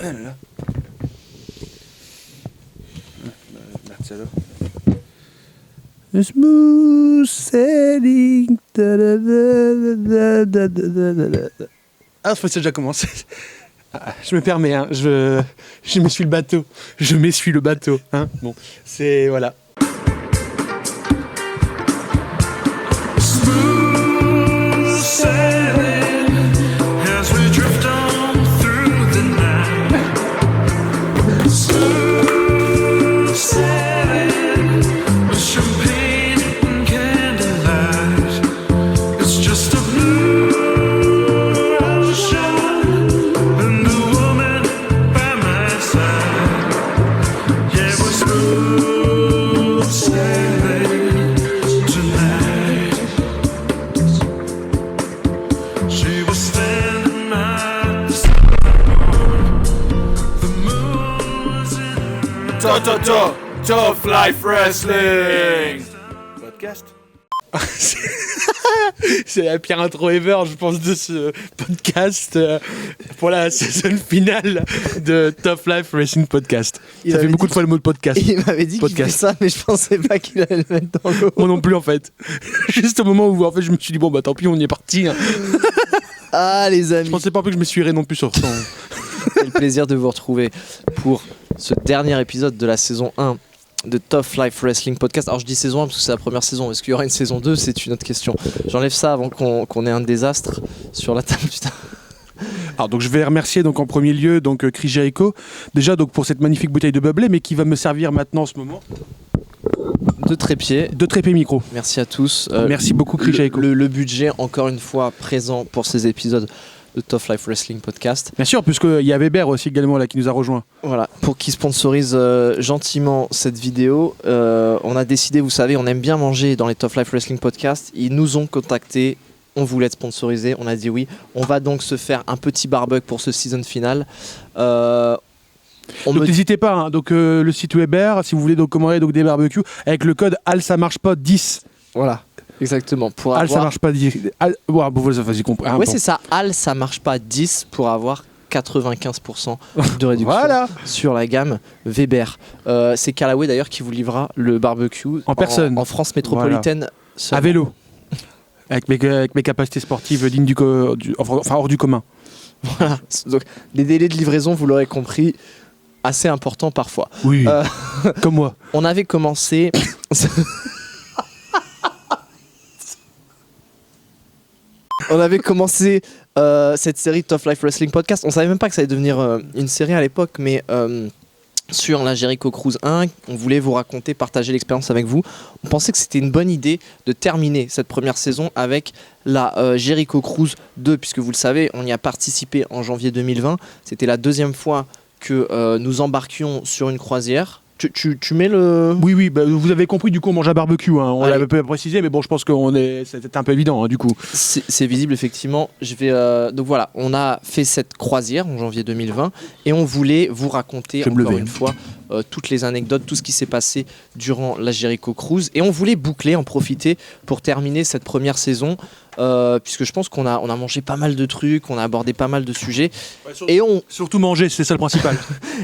Ah là là. That's it. Smooth sailing. Ah, c'est déjà commencé. Ah, je me permets, hein, je m'essuie le bateau. Je m'essuie le bateau. Hein. Bon, c'est... Voilà. Smooth sailing as we drift on through the night. Smooth sailing with champagne and candlelight. It's just a blue ocean and the woman by my side. Yeah, we're smooth sailing tonight. She was standing at the sun. The moon was in her eyes. Tough Life Wrestling Podcast. C'est la pire intro ever, je pense, de ce podcast pour la saison finale de Tough Life Wrestling Podcast. Ça fait beaucoup de fois le mot de podcast. Il m'avait dit qu'il faisait ça, mais je pensais pas qu'il allait le mettre dans l'eau. Moi non plus, en fait. Juste au moment où en fait, je me suis dit, bon, bah tant pis, on y est parti. Hein. Ah, les amis. Je pensais pas que je me suis non plus sur son. C'est le plaisir de vous retrouver pour ce dernier épisode de la saison 1 de Tough Life Wrestling Podcast. Alors je dis saison 1 parce que c'est la première saison. Est-ce qu'il y aura une saison 2 ? C'est une autre question. J'enlève ça avant qu'on ait un désastre sur la table. Putain. Alors donc je vais remercier donc en premier lieu donc Chris Jericho déjà donc pour cette magnifique bouteille de bubbly mais qui va me servir maintenant en ce moment De trépied. de trépied micro. Merci à tous. Merci beaucoup Chris Jericho. Le budget, encore une fois, présent pour ces épisodes de Tough Life Wrestling Podcast. Bien sûr, puisqu'il y a Weber aussi également là qui nous a rejoint. Voilà, pour qui sponsorise gentiment cette vidéo. On a décidé, vous savez, on aime bien manger dans les Tough Life Wrestling Podcast. Ils nous ont contactés, on voulait être sponsorisé, on a dit oui. On va donc se faire un petit barbecue pour ce season final. Donc n'hésitez pas, hein, donc le site Weber, si vous voulez donc commander donc des barbecues avec le code ALSAMARCHEPAS 10. Voilà, exactement. Pour Al avoir... ça marche pas 10. Bon, vas-y, comprends. Ouais, c'est ça, Al ça marche pas 10 pour avoir 95% de réduction Voilà. sur la gamme Weber. C'est Callaway d'ailleurs qui vous livrera le barbecue En personne. en France métropolitaine. À vélo. Avec mes capacités sportives dignes enfin hors du commun. Voilà. Donc, les délais de livraison, vous l'aurez compris, assez importants parfois. Oui. Comme moi. On avait commencé. On avait commencé cette série Tough Life Wrestling Podcast. On savait même pas que ça allait devenir une série à l'époque, mais sur la Jericho Cruise 1, on voulait vous raconter, partager l'expérience avec vous. On pensait que c'était une bonne idée de terminer cette première saison avec la Jericho Cruise 2, puisque vous le savez, on y a participé en janvier 2020. C'était la deuxième fois que nous embarquions sur une croisière. Tu mets le... Oui, bah, vous avez compris, du coup on mange à barbecue, hein. On l'avait pas précisé, mais bon je pense que c'était un peu évident, hein, du coup. C'est visible effectivement. Donc voilà, on a fait cette croisière en janvier 2020 et on voulait vous raconter encore une fois toutes les anecdotes, tout ce qui s'est passé durant la Jericho Cruise, et on voulait boucler, en profiter pour terminer cette première saison, puisque je pense qu'on a mangé pas mal de trucs, on a abordé pas mal de sujets, Surtout manger, c'est ça le principal.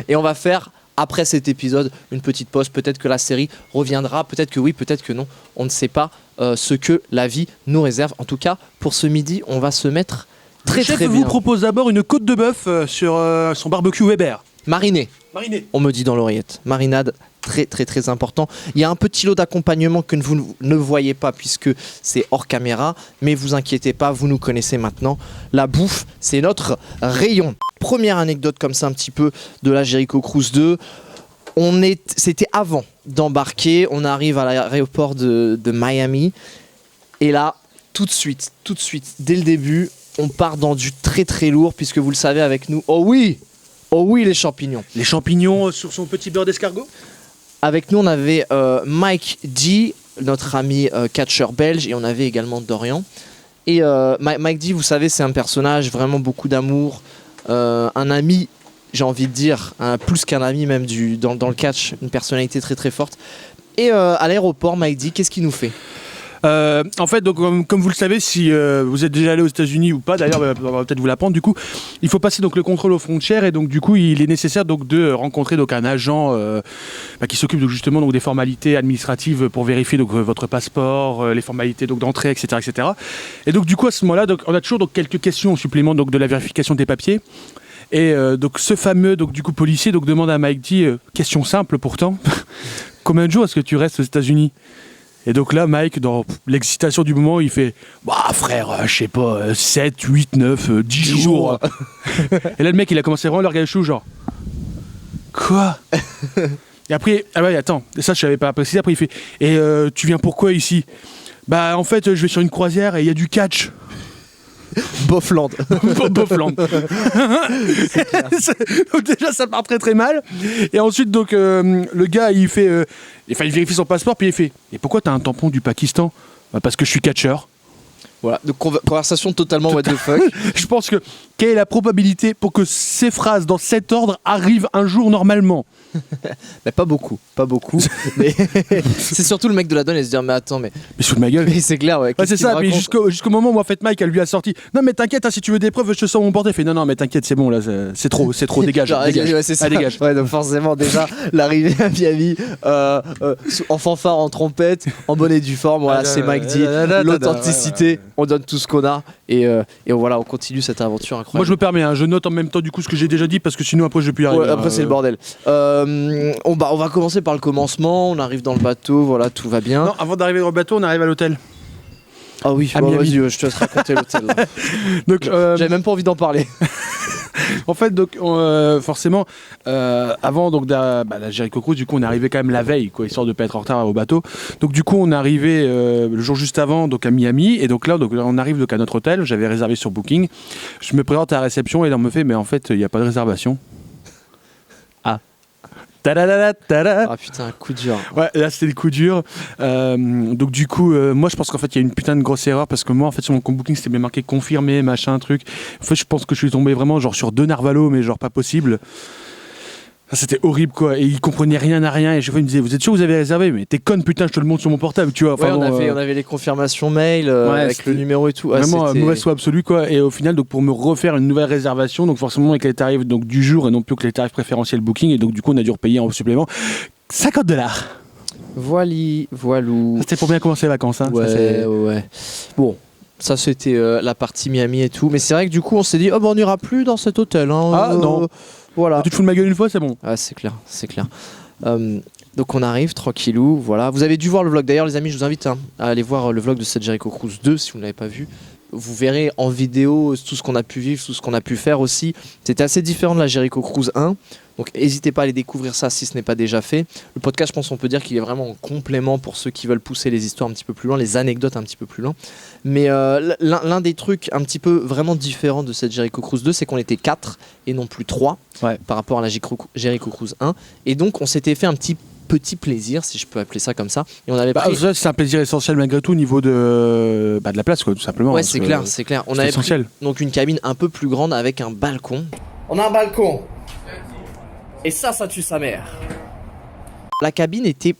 et on va faire après cet épisode une petite pause. Peut-être que la série reviendra, peut-être que oui, peut-être que non. On ne sait pas ce que la vie nous réserve. En tout cas, pour ce midi, on va se mettre très Le chef très vous bien. propose d'abord une côte de bœuf sur son barbecue Weber. Mariné, on me dit dans l'oreillette. Marinade, très très très important. Il y a un petit lot d'accompagnement que vous ne voyez pas puisque c'est hors caméra, mais vous inquiétez pas, vous nous connaissez maintenant. La bouffe, c'est notre rayon. Première anecdote comme ça un petit peu de la Jericho Cruise 2. C'était avant d'embarquer, on arrive à l'aéroport de Miami et là, tout de suite, dès le début, on part dans du très très lourd puisque vous le savez avec nous. Oh oui, les champignons. Les champignons sur son petit beurre d'escargot. Avec nous, on avait Mike G, notre ami catcheur belge, et on avait également Dorian. Et Mike G, vous savez, c'est un personnage, vraiment beaucoup d'amour, un ami, j'ai envie de dire, plus qu'un ami même dans le catch, une personnalité très très forte. Et à l'aéroport, Mike D, qu'est-ce qu'il nous fait ? En fait, donc, comme vous le savez, si vous êtes déjà allé aux États-Unis ou pas, d'ailleurs, on va peut-être vous l'apprendre. Du coup, il faut passer donc le contrôle aux frontières et donc du coup, il est nécessaire donc de rencontrer donc un agent qui s'occupe donc justement donc des formalités administratives pour vérifier donc votre passeport, les formalités donc d'entrée, etc., etc. Et donc du coup, à ce moment-là, donc on a toujours donc quelques questions en supplément donc de la vérification des papiers. Et donc ce fameux donc du coup policier donc demande à Mike D, question simple pourtant, combien de jours est-ce que tu restes aux États-Unis? Et donc là Mike, dans l'excitation du moment, il fait bah frère, je sais pas, 7, 8, 9, 10 jours. Et là le mec il a commencé vraiment à le regarder chou genre quoi? Et après, ah ouais attends, ça je savais pas préciser, après il fait et tu viens pourquoi ici? Bah en fait je vais sur une croisière et il y a du catch. Bofland. Bofland. Donc déjà ça part très très mal. Et ensuite donc le gars il fait, il vérifie son passeport puis il fait et pourquoi t'as un tampon du Pakistan? Bah, parce que je suis catcheur. Voilà, donc conversation totalement what the fuck. Je pense que quelle est la probabilité pour que ces phrases dans cet ordre arrivent un jour normalement? Mais pas beaucoup. Mais c'est surtout le mec de la douane et se dire mais attends mais sous de ma gueule. mais c'est clair ouais. Ouais, c'est ça. Puis jusqu'au moment où en fait Mike elle lui a sorti non mais t'inquiète hein, si tu veux des preuves je te sors mon portefeuille. Non mais t'inquiète c'est bon là c'est trop dégage. Genre, dégage. Ouais, c'est ça. Ah, dégage. Ouais, donc forcément déjà l'arrivée à Miami en fanfare en trompette en bonnet du forme voilà c'est Mike D l'authenticité on donne tout ce qu'on a et voilà on continue cette aventure incroyable. Moi je me permets hein, je note en même temps du coup ce que j'ai déjà dit parce que sinon après je vais plus y arriver. Ouais, après c'est le bordel. On va commencer par le commencement. On arrive dans le bateau, voilà, tout va bien. Non, avant d'arriver dans le bateau, on arrive à l'hôtel. Ah oui, à vas-y, je te laisse raconter l'hôtel. Donc, j'avais même pas envie d'en parler. En fait, donc, forcément, avant donc, la Jericho Cruise, du coup, on est arrivé quand même la veille, quoi, histoire de pas être en retard au bateau. Donc, du coup, on est arrivé le jour juste avant, donc à Miami, et donc là, on arrive donc à notre hôtel. J'avais réservé sur Booking. Je me présente à la réception et là, on me fait, mais en fait, il n'y a pas de réservation. Ah putain, un coup dur. Ouais, là c'était le coup dur. Donc du coup, moi je pense qu'en fait il y a une putain de grosse erreur parce que moi en fait sur mon compte booking c'était bien marqué confirmé, machin, truc. En fait je pense que je suis tombé vraiment genre sur 2 narvalos mais genre pas possible. Ça, c'était horrible quoi, et ils comprenaient rien à rien et chaque fois ils me disaient vous êtes sûr que vous avez réservé? Mais t'es conne putain je te le montre sur mon portable tu vois. Ouais, on avait les confirmations mail avec le numéro et tout. Vraiment mauvaise foi absolue quoi, et au final donc pour me refaire une nouvelle réservation donc forcément avec les tarifs donc du jour et non plus que les tarifs préférentiels booking et donc du coup on a dû repayer en supplément $50. Voilou. C'était pour bien commencer les vacances hein. Ouais, ouais. Bon. Ça c'était la partie Miami et tout, mais c'est vrai que du coup on s'est dit oh bah on n'ira plus dans cet hôtel hein. Ah non. Voilà. Tu te fous de ma gueule une fois, c'est bon. Ah, c'est clair. Donc on arrive tranquillou, voilà. Vous avez dû voir le vlog. D'ailleurs les amis, je vous invite à aller voir le vlog de cette Jericho Cruise 2 si vous ne l'avez pas vu. Vous verrez en vidéo tout ce qu'on a pu vivre, tout ce qu'on a pu faire aussi. C'était assez différent de la Jericho Cruise 1. Donc n'hésitez pas à aller découvrir ça si ce n'est pas déjà fait. Le podcast, je pense qu'on peut dire qu'il est vraiment en complément pour ceux qui veulent pousser les histoires un petit peu plus loin, les anecdotes un petit peu plus loin. Mais l'un des trucs un petit peu vraiment différents de cette Jericho Cruise 2, c'est qu'on était 4 et non plus 3 par rapport à la Jericho Cruise 1. Et donc on s'était fait un petit plaisir, si je peux appeler ça comme ça. Et on avait ça, c'est un plaisir essentiel malgré tout au niveau de la place, quoi, tout simplement. Ouais, c'est clair. On avait essentiel. Donc une cabine un peu plus grande avec un balcon. On a un balcon. Et ça tue sa mère. La cabine était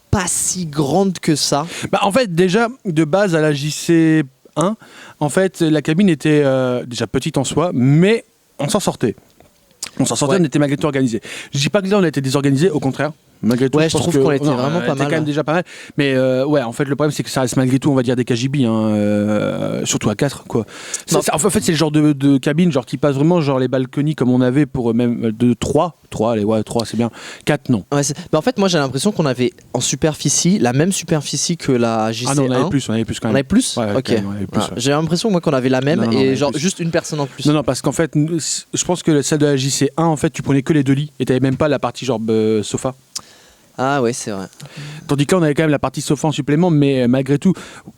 pas si grande que ça. Bah, en fait, déjà, de base à la JC1, en fait, la cabine était déjà petite en soi, mais on s'en sortait. On était malgré tout organisé. Je dis pas que là, on a été désorganisé, au contraire. Malgré tout, je trouve qu'on était vraiment pas mal. quand même déjà pas mal. Mais en fait, le problème, c'est que ça reste malgré tout, on va dire, des KGB, surtout à 4, quoi. En fait, c'est le genre de cabine genre, qui passe vraiment genre les balconies comme on avait pour même de 3. 3, c'est bien. 4, non. Ouais, en fait, moi, j'ai l'impression qu'on avait en superficie, la même superficie que la JC1. Ah non, on avait plus quand même. On avait plus ouais, ok. Même, on avait plus, J'ai l'impression moi qu'on avait la même et genre juste une personne en plus. Non, parce qu'en fait, je pense que celle de la JC1, en fait, tu prenais que les 2 lits et t'avais même pas la partie genre sofa. Ah ouais, c'est vrai. Tandis que là, on avait quand même la partie sofa en supplément, mais malgré tout,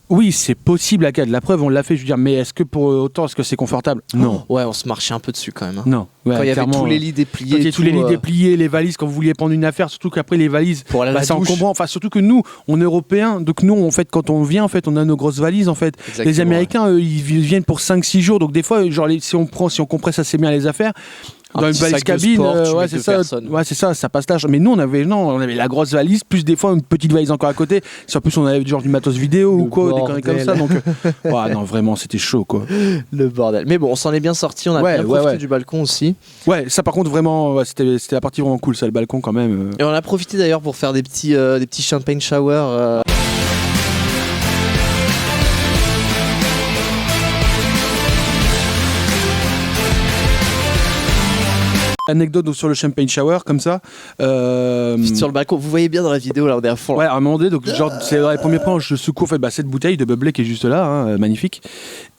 oui, c'est possible à 4. La preuve, on l'a fait, je veux dire, mais est-ce que pour autant, est-ce que c'est confortable? Non. Ouais, on se marchait un peu dessus quand même. Hein. Non. Ouais, quand il y avait tous les lits dépliés. Quand il y avait tous les lits dépliés, les valises, quand vous vouliez prendre une affaire, surtout qu'après les valises, pour aller à la c'est douche. encombrant. Enfin, surtout que nous, on est européens, donc nous, en fait, quand on vient, en fait, on a nos grosses valises, en fait. Exactement, les Américains, eux, ils viennent pour 5-6 jours, donc des fois, genre, si on compresse assez bien les affaires, dans une petit valise sac de cabine, sport, tu ouais, mets c'est deux ça. personnes. Ouais, c'est ça passe large. Mais nous, on avait la grosse valise, plus des fois une petite valise encore à côté. Si en plus on avait genre du matos vidéo ou quoi, des conneries comme ça. Donc, ouais, non, vraiment, c'était chaud, quoi. Le bordel. Mais bon, on s'en est bien sorti, on a Ouais, bien ouais, profité ouais. du balcon aussi. Ouais, ça par contre, vraiment, ouais, c'était la partie vraiment cool, ça, le balcon quand même. Et on a profité d'ailleurs pour faire des petits champagne shower. Anecdote donc, sur le champagne shower, comme ça. Sur le balcon. Vous voyez bien dans la vidéo, là, on est à fond. Ouais, à un moment donné, donc, genre, c'est dans les premiers plans, je secoue en fait, cette bouteille de bubbly qui est juste là, hein, magnifique.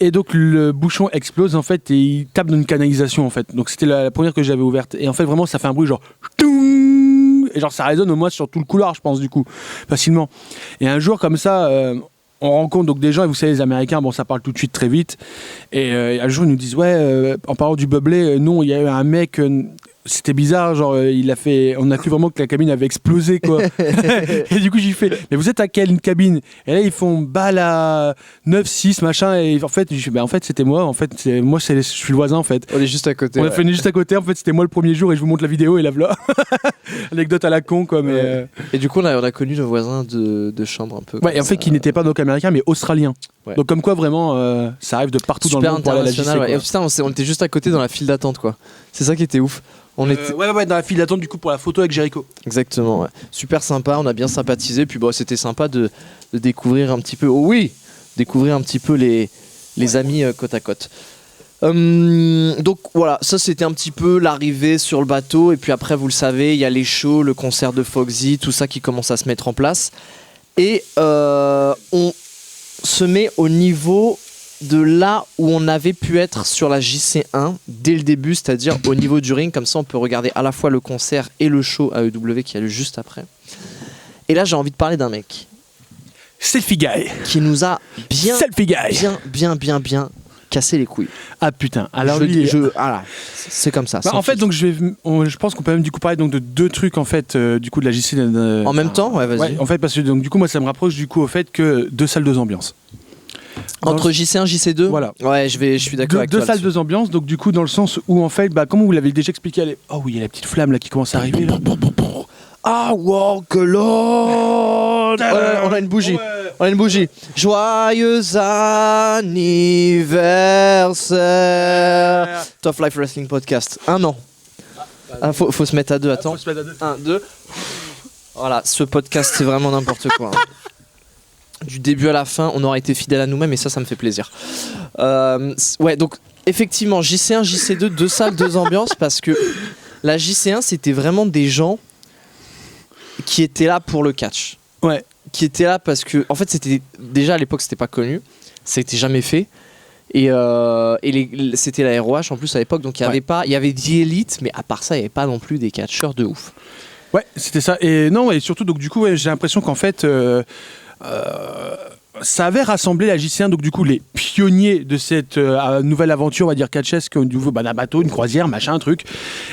Et donc le bouchon explose en fait et il tape dans une canalisation en fait. Donc c'était la première que j'avais ouverte. Et en fait, vraiment, ça fait un bruit genre. Toum et genre, ça résonne au moins sur tout le couloir, je pense, du coup, facilement. Et un jour, comme ça. On rencontre donc des gens, et vous savez, les Américains, bon, ça parle tout de suite très vite. Et un jour, ils nous disent, ouais, en parlant du bubbly, non, il y a eu un mec, c'était bizarre, genre, on a cru vraiment que la cabine avait explosé, quoi. Et du coup, j'ai fait, mais vous êtes à quelle cabine? Et là, ils font, la 9-6, machin. Et en fait, j'ai fait, en fait, c'était moi. En fait, je suis le voisin, en fait. On est juste à côté. On a fait juste à côté, en fait, c'était moi le premier jour, et je vous montre la vidéo, et la voilà. Anecdote à la con, quoi, mais. Ouais. Et du coup, on a connu nos voisins de chambre un peu. Ouais, et en fait, qui n'étaient pas donc américains, mais australiens. Ouais. Donc, comme quoi, vraiment, ça arrive de partout dans le super monde pour aller à la JC, international. Ouais. quoi. Et putain, on était juste à côté dans la file d'attente, quoi. C'est ça qui était ouf. On était... Ouais, dans la file d'attente, du coup, pour la photo avec Jericho. Exactement, ouais. Super sympa, on a bien sympathisé. Puis bon, c'était sympa de découvrir un petit peu. Oh oui, découvrir un petit peu les amis côte à côte. Donc voilà, ça c'était un petit peu l'arrivée sur le bateau. Et puis après, vous le savez, il y a les shows, le concert de Foxy, tout ça qui commence à se mettre en place. Et on se met au niveau de là où on avait pu être sur la JC1 dès le début, c'est-à-dire au niveau du ring. Comme ça, on peut regarder à la fois le concert et le show AEW qui a lieu juste après. Et là, j'ai envie de parler d'un mec Selfie Guy. qui nous a Selfie Guy. bien cassé les couilles. Ah putain. Alors Voilà, c'est comme ça. sans en fait, filtre. donc je pense qu'on peut même du coup parler donc de deux trucs en fait du coup de la JC. En même temps, ouais, vas-y. Ouais, en fait parce que donc du coup moi ça me rapproche du coup au fait que deux salles, deux ambiances. Entre JC1 JC2. Voilà. Ouais, je suis d'accord avec toi. Deux salles, là-dessus. deux ambiances, donc du coup dans le sens où en fait, comme vous l'avez déjà expliqué, oh oui, il y a la petite flamme là qui commence à arriver là. Ah, walk alone. On a une bougie. On a une bougie. Joyeux anniversaire. Tough Life Wrestling Podcast. 1 an. Ah, faut se mettre à deux, attends. 1, 2. Voilà, ce podcast c'est vraiment n'importe quoi. Hein. Du début à la fin, on aura été fidèle à nous-mêmes et ça me fait plaisir. Ouais, donc effectivement, JC1, JC2, deux salles, deux ambiances, parce que la JC1, c'était vraiment des gens qui étaient là pour le catch. Ouais. Qui étaient là parce que, en fait, c'était déjà à l'époque, c'était pas connu, c'était jamais fait. Et c'était la ROH en plus à l'époque, donc il y avait The Elite, mais à part ça, il n'y avait pas non plus des catcheurs de ouf. Ouais, c'était ça. Et non, et surtout, donc du coup, ouais, j'ai l'impression qu'en fait, ça avait rassemblé la JC1, donc du coup, les pionniers de cette nouvelle aventure, on va dire catchesque, au niveau d'un bateau, une croisière, machin, un truc.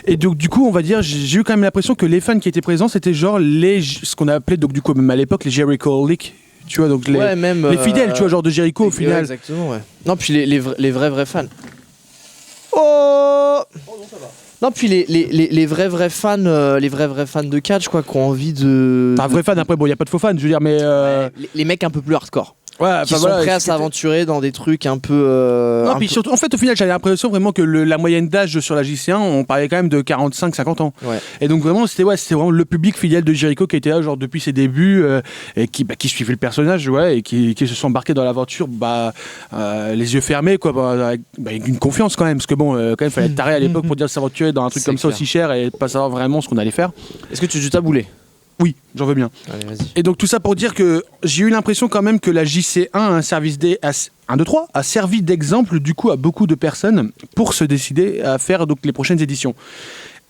Et donc du coup, on va dire, j'ai eu quand même l'impression que les fans qui étaient présents, c'était genre ce qu'on appelait, donc du coup, même à l'époque, les Jericho League. Tu vois, donc les fidèles, tu vois, genre de Jericho au final. Exactement, ouais. Non, puis les vrais fans. Oh non, ça va. Non, puis les vrais fans, les vrais fans de catch, quoi, qui ont envie de. Un vrai fan, après, bon, il n'y a pas de faux fans, je veux dire, mais. Les mecs un peu plus hardcore. Ouais, qui sont prêts à s'aventurer dans des trucs un peu. Non, puis surtout, en fait, au final, j'avais l'impression vraiment que la moyenne d'âge sur la JC1, on parlait quand même de 45-50 ans. Ouais. Et donc, vraiment, c'était vraiment le public fidèle de Jericho qui était là, genre, depuis ses débuts, et qui suivait le personnage, ouais, et qui se sont embarqués dans l'aventure, les yeux fermés, quoi, avec une confiance quand même, parce que bon, quand même, fallait être taré à l'époque pour dire s'aventurer dans un truc comme ça aussi cher et pas savoir vraiment ce qu'on allait faire. Est-ce que tu as boulé? Oui, j'en veux bien. Allez, vas-y. Et donc tout ça pour dire que j'ai eu l'impression quand même que la JC1 a servi d'exemple du coup à beaucoup de personnes pour se décider à faire donc les prochaines éditions.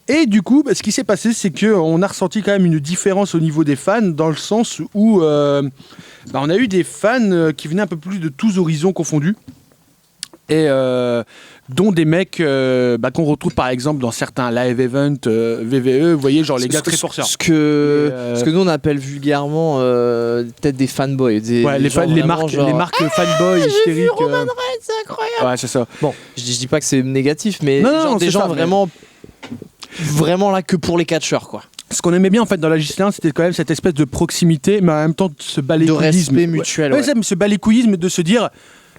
Et du coup, ce qui s'est passé, c'est qu'on a ressenti quand même une différence au niveau des fans, dans le sens où on a eu des fans qui venaient un peu plus de tous horizons confondus. Et dont des mecs qu'on retrouve par exemple dans certains live events VVE, vous voyez, genre les gars très forceurs. Ce que nous on appelle vulgairement peut-être des fanboys. Les marques fanboys hystériques. Roman Reigns, c'est incroyable. Ouais, c'est ça. Bon, je dis pas que c'est négatif, mais non, des gens ça, vraiment vraiment là que pour les catcheurs, quoi. Ce qu'on aimait bien en fait dans la JC1, c'était quand même cette espèce de proximité, mais en même temps ce De balécouillisme. respect mutuel. Ouais, Ouais. ça, mais ce balécouillisme de se dire,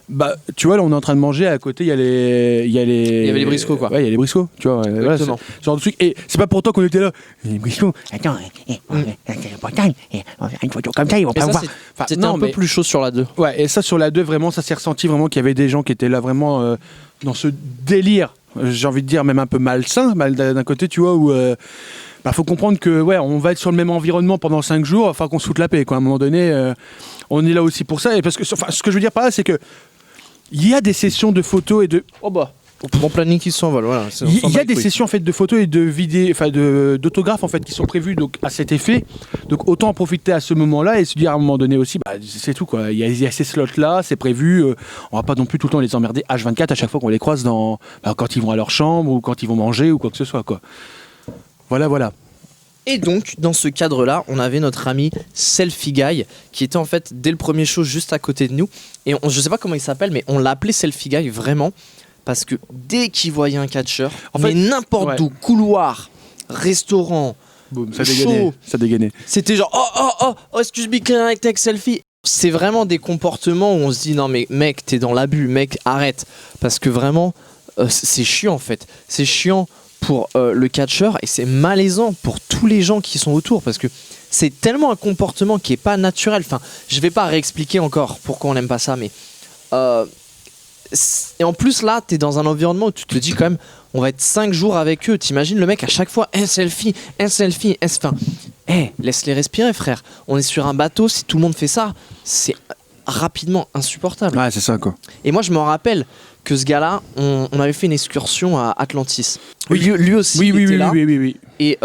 bah, tu vois, là on est en train de manger, à côté il y avait les briscoes, quoi. Ouais, il y a les briscoes, tu vois. Voilà, Exactement. ce genre de truc. Et c'est pas pour toi qu'on était là. Les briscoes, attends, on va faire une photo comme ça, ils vont Et pas ça, voir. c'est- Enfin, C'était non, un peu mais- plus chaud sur la 2. Ouais, et ça sur la 2, vraiment, ça s'est ressenti vraiment qu'il y avait des gens qui étaient là vraiment dans ce délire, j'ai envie de dire même un peu malsain, d'un côté, tu vois, où faut comprendre que ouais, on va être sur le même environnement pendant 5 jours, enfin qu'on se foute la paix, quoi. À un moment donné, on est là aussi pour ça, et parce que, enfin, ce que je veux dire par là, c'est que il y a des sessions de photos et de Oh bah, mon planning qui s'envole, voilà. on il s'en y bat a les des couilles. sessions en fait de photos et de vidéos, enfin d'autographes en fait qui sont prévues donc à cet effet. Donc autant en profiter à ce moment-là et se dire à un moment donné aussi, bah, c'est tout quoi. Il y a ces slots là, c'est prévu. On va pas non plus tout le temps les emmerder H24 à chaque fois qu'on les croise quand ils vont à leur chambre ou quand ils vont manger ou quoi que ce soit quoi. Voilà. Et donc, dans ce cadre-là, on avait notre ami Selfie Guy, qui était en fait, dès le premier show, juste à côté de nous. Et je sais pas comment il s'appelle, mais on l'appelait Selfie Guy vraiment, parce que dès qu'il voyait un catcheur, En fait, mais n'importe ouais. où, couloir, restaurant, Boum, ça Chaud. dégainait. c'était genre oh, excuse me, can I take selfie? C'est vraiment des comportements où on se dit non mais mec, t'es dans l'abus, mec, arrête. Parce que vraiment, c'est chiant en fait. C'est chiant pour le catcheur et c'est malaisant pour tous les gens qui sont autour parce que c'est tellement un comportement qui est pas naturel. Enfin, je vais pas réexpliquer encore pourquoi on n'aime pas ça, mais et en plus là, t'es dans un environnement où tu te dis quand même, on va être 5 jours avec eux. T'imagines le mec à chaque fois, un selfie, enfin, laisse-les respirer frère. On est sur un bateau, si tout le monde fait ça, c'est rapidement insupportable. Ouais, c'est ça quoi. Et moi je me rappelle que ce gars-là, on avait fait une excursion à Atlantis. Oui. Lui aussi, Oui, il était là. oui. Et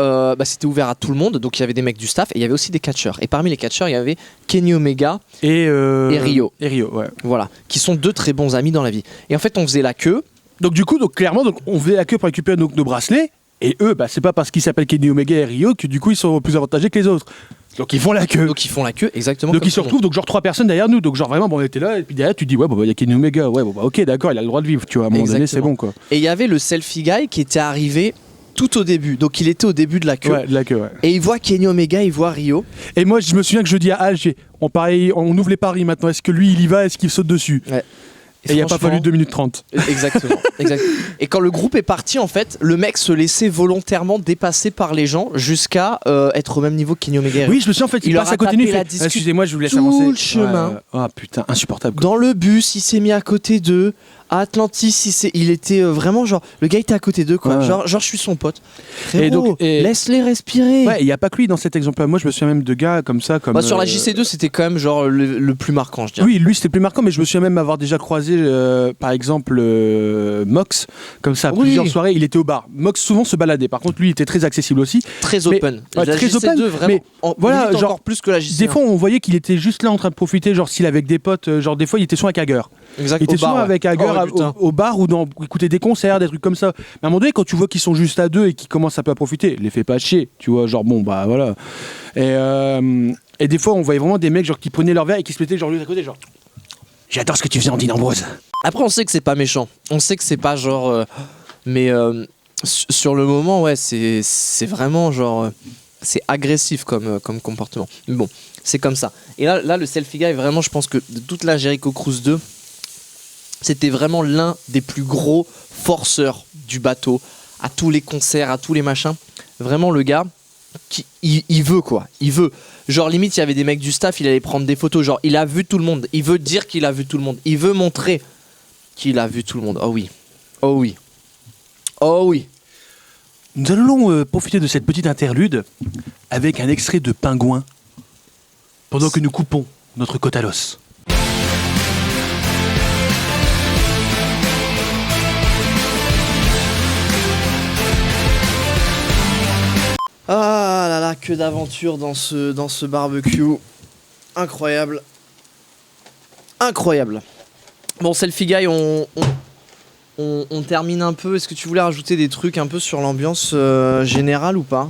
c'était ouvert à tout le monde, donc il y avait des mecs du staff et il y avait aussi des catcheurs. Et parmi les catcheurs, il y avait Kenny Omega, Et Rio. Et Rio, ouais. voilà, qui sont 2 très bons amis dans la vie. Et en fait, on faisait la queue. Donc du coup, clairement, on faisait la queue pour récupérer nos bracelets. Et eux, c'est pas parce qu'ils s'appellent Kenny Omega et Rio que du coup ils sont plus avantagés que les autres. Donc ils font la queue. Donc ils font la queue exactement Donc comme ils se tout le retrouvent donc genre 3 personnes derrière nous. Donc genre vraiment on était là et puis derrière tu dis ouais il y a Kenny Omega, ouais ok d'accord, il a le droit de vivre, tu vois, à un moment donné c'est Exactement. bon quoi. Et il y avait le selfie guy qui était arrivé tout au début. Donc il était au début de la queue. Ouais, de la queue, ouais. Et il voit Kenny Omega, il voit Rio. Et moi je me souviens que je dis à Al, on ouvre les paris maintenant, est-ce que lui il y va, est-ce qu'il saute dessus? Et il n'y a pas franchement- fallu 2 minutes 30. Exactement, exact. Et quand le groupe est parti, en fait, le mec se laissait volontairement dépasser par les gens jusqu'à être au même niveau que Kenny Omega. Oui, je me souviens en fait, Il il leur passe a à côté de nous, il tapé la fait discussion. excusez-moi, je vous laisse Tout avancer. le chemin. Ah putain, insupportable. Quoi. Dans le bus, il s'est mis à côté d'eux. À Atlantis, il était vraiment genre. Le gars était à côté d'eux, quoi. Ouais. Genre, je suis son pote. Frérot, Et donc, laisse-les respirer. Ouais, il n'y a pas que lui dans cet exemple-là. Moi je me souviens même de gars comme ça. Comme, Bah, sur la JC2, c'était quand même genre le plus marquant, je dirais. Oui, lui c'était plus marquant, mais je me souviens même avoir déjà croisé, par exemple, Mox, comme ça, à Oui. plusieurs soirées, il était au bar. Mox souvent se baladait, par contre lui il était très accessible aussi. Très Mais- open. ouais, la très JC2, open, vraiment. mais voilà, limite genre, encore plus que la JC1. Des fois on voyait qu'il était juste là en train de profiter, genre s'il avec des potes, genre des fois il était souvent avec Hager. Exact, Il était au bar, souvent ouais. avec Hager Oh, ouais, putain. au bar ou dans écouter des concerts, des trucs comme ça. Mais à un moment donné, quand tu vois qu'ils sont juste à 2 et qu'ils commencent un peu à profiter, les fais pas chier, tu vois, genre bon bah voilà. Et des fois on voyait vraiment des mecs genre qui prenaient leur verre et qui se mettaient genre juste à côté, genre. J'adore ce que tu faisais en Dinambroise. Après, on sait que c'est pas méchant. On sait que c'est pas genre. Mais sur le moment, ouais, c'est vraiment genre. C'est agressif comme comportement. Mais bon, c'est comme ça. Et là, le selfie guy, vraiment, je pense que de toute la Jericho Cruise 2, c'était vraiment l'un des plus gros forceurs du bateau. À tous les concerts, à tous les machins. Vraiment, le gars, il veut quoi. Il veut. Genre, limite, il y avait des mecs du staff, il allait prendre des photos. Genre, il a vu tout le monde. Il veut dire qu'il a vu tout le monde. Il veut montrer qu'il a vu tout le monde. Oh oui. Oh oui. Oh oui. Nous allons profiter de cette petite interlude avec un extrait de Pingouin pendant que nous coupons notre côte à l'os. Ah là là, que d'aventure dans ce barbecue. Incroyable. Incroyable. Bon, selfie guy, on termine un peu. Est-ce que tu voulais rajouter des trucs un peu sur l'ambiance générale ou pas?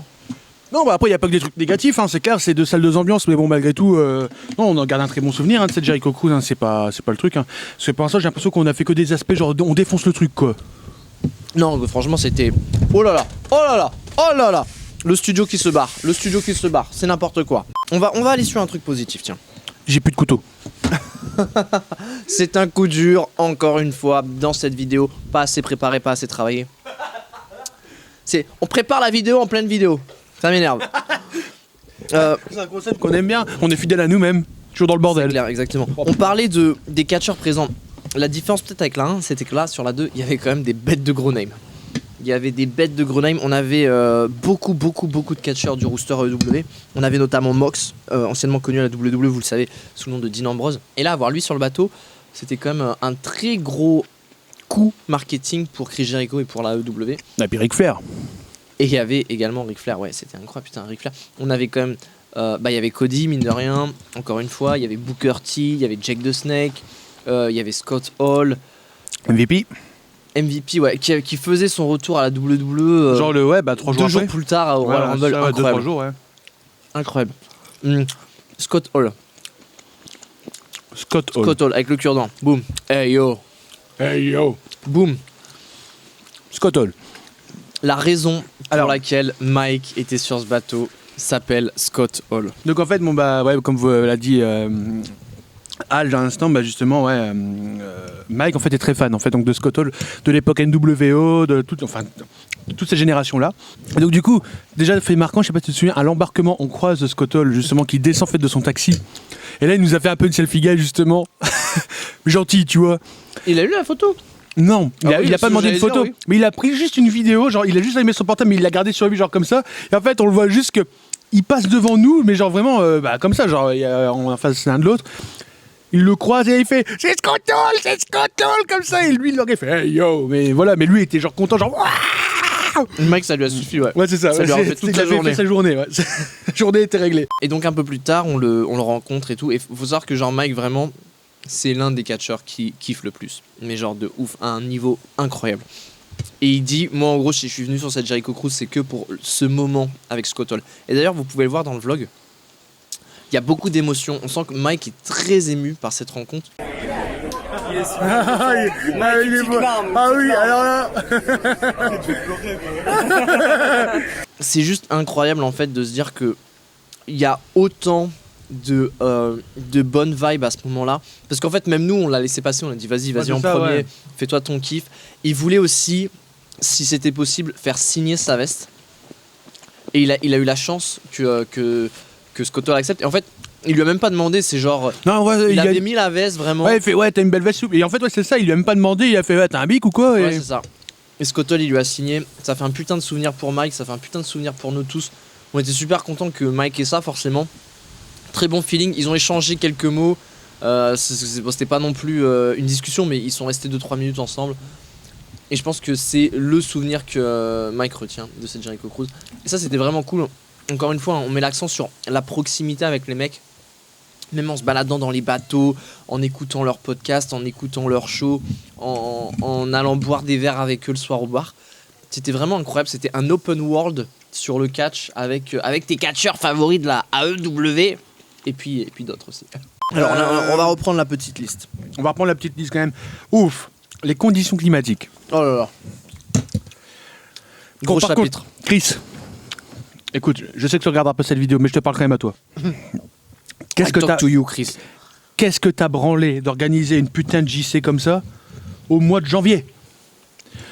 Non, bah après, il n'y a pas que des trucs négatifs, hein, c'est clair, c'est 2 salles, 2 ambiances, mais bon, malgré tout, non, on en garde un très bon souvenir hein, de cette Jericho Cruise, hein, c'est pas le truc. Hein. Parce que pour l'instant, j'ai l'impression qu'on a fait que des aspects, genre, on défonce le truc, quoi. Non, franchement, c'était. Oh là là. Oh là là. Oh là là, le studio qui se barre, c'est n'importe quoi. On va aller sur un truc positif, tiens. J'ai plus de couteau. C'est un coup dur, encore une fois, dans cette vidéo. Pas assez préparé, pas assez travaillé. On prépare la vidéo en pleine vidéo. Ça m'énerve. C'est un concept qu'on aime bien. On est fidèle à nous-mêmes. Toujours dans le C'est bordel. clair, exactement. On parlait des catcheurs présents. La différence peut-être avec la 1, c'était que là, sur la 2, il y avait quand même des bêtes de gros names. Il y avait des bêtes de gros names. On avait beaucoup de catcheurs du rooster AEW. On avait notamment Mox, anciennement connu à la WWE, vous le savez, sous le nom de Dean Ambrose. Et là, avoir lui sur le bateau, c'était quand même un très gros coup marketing pour Chris Jericho et pour la AEW. Et puis Ric Flair. Et il y avait également Ric Flair, ouais, c'était incroyable, putain, Ric Flair. On avait quand même, il y avait Cody, mine de rien, encore une fois, il y avait Booker T, il y avait Jake the Snake, il y avait Scott Hall. MVP. MVP, ouais, qui faisait son retour à la WWE. Genre 3 jours 2 jours après. plus tard au Royal Rumble, ça, 2-3 incroyable. jours, ouais. Incroyable. Scott Hall. Scott Hall. Scott Hall, avec le cure-dent. Boum. Hey yo. Hey yo. Boum. Scott Hall. La raison pour Alors. laquelle Mike était sur ce bateau s'appelle Scott Hall. Donc en fait, comme vous l'a dit Al à l'instant, justement, Mike en fait est très fan en fait, donc de Scott Hall, de l'époque NWO, de toute cette génération-là. Et donc du coup, déjà fait marquant, je sais pas si tu te souviens, à l'embarquement, on croise Scott Hall justement qui descend en fait de son taxi. Et là, il nous a fait un peu une selfie guy justement, gentil, tu vois. Il a eu la photo? Non, il Ah oui, a pas c'est demandé ce une que j'allais photo, dire, oui. mais il a pris juste une vidéo, genre il a juste allumé son portable, mais il l'a gardé sur lui genre comme ça. Et en fait, on le voit juste que il passe devant nous, mais genre vraiment comme ça, genre en face l'un de l'autre. Il le croise et il fait c'est Scott Hall comme ça, et lui il leur a fait hey yo, mais voilà, mais lui il était genre content, genre waouh. Mike, ça lui a suffi, ouais. Ouais, c'est ça. Ça lui a fait toute il la avait journée. fait sa journée, ouais. La journée était réglée. Et donc un peu plus tard, on le rencontre et tout. Et faut savoir que genre Mike, vraiment, c'est l'un des catcheurs qui kiffe le plus. Mais genre de ouf, à un niveau incroyable. Et il dit, moi en gros, si je suis venu sur cette Jericho Cruise, c'est que pour ce moment avec Scott Hall. Et d'ailleurs, vous pouvez le voir dans le vlog. Il y a beaucoup d'émotions. On sent que Mike est très ému par cette rencontre. Ah oui, alors là. C'est juste incroyable en fait de se dire que il y a autant de bonnes vibes à ce moment-là, parce qu'en fait même nous on l'a laissé passer, on a dit vas-y c'est en ça, premier, ouais. fais-toi ton kiff. Il voulait aussi, si c'était possible, faire signer sa veste, et il a eu la chance que Scott Hall accepte. Et en fait il lui a même pas demandé, c'est genre Non, ouais, il a- avait mis la veste vraiment. Ouais, il fait ouais, t'as une belle veste souple. Et en fait, ouais, c'est ça, il lui a même pas demandé, il a fait ouais, t'as un bic ou quoi Ouais, et... c'est ça. Et Scott Hall, il lui a signé. Ça fait un putain de souvenir pour Mike, ça fait un putain de souvenir pour nous tous. On était super contents que Mike ait ça, forcément. Très bon feeling. Ils ont échangé quelques mots. C'était pas non plus une discussion, mais ils sont restés 2-3 minutes ensemble. Et je pense que c'est le souvenir que Mike retient de cette Jericho Cruise. Et ça, c'était vraiment cool. Encore une fois, on met l'accent sur la proximité avec les mecs. Même en se baladant dans les bateaux, en écoutant leurs podcasts, en écoutant leurs shows, en allant boire des verres avec eux le soir au bar. C'était vraiment incroyable, c'était un open world sur le catch avec tes catcheurs favoris de la AEW et puis d'autres aussi. Alors on va reprendre la petite liste. On va reprendre la petite liste quand même. Ouf, les conditions climatiques. Oh là là. Gros Par chapitre. contre, Chris, écoute, je sais que tu regarderas pas cette vidéo, mais je te parle quand même à toi. I talk to you, Chris. Qu'est-ce que t'as branlé d'organiser une putain de JC comme ça au mois de janvier?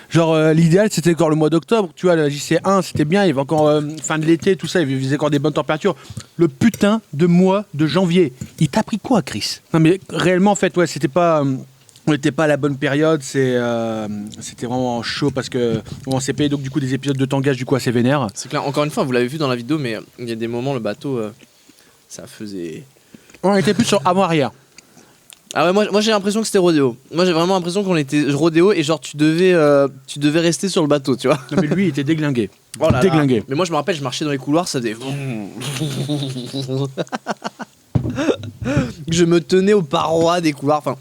Genre l'idéal c'était encore le mois d'octobre, tu vois, la JC1 c'était bien, il y avait encore fin de l'été, tout ça, il faisait encore des bonnes températures. Le putain de mois de janvier, il t'a pris quoi, Chris? Non mais réellement en fait, ouais, c'était pas... on n'était pas à la bonne période, c'était vraiment chaud parce que on s'est payé donc du coup des épisodes de tangage du coup assez vénères. C'est clair, encore une fois, vous l'avez vu dans la vidéo, mais il y a des moments, le bateau, ça faisait... On était plus sur avant-arrière. Ah ouais, moi j'ai l'impression que c'était rodéo. Moi j'ai vraiment l'impression qu'on était rodéo et genre tu devais rester sur le bateau, tu vois. Non mais lui il était déglingué. Oh là là. Déglingué. Mais moi je me rappelle, je marchais dans les couloirs, ça faisait... Je me tenais aux parois des couloirs, enfin...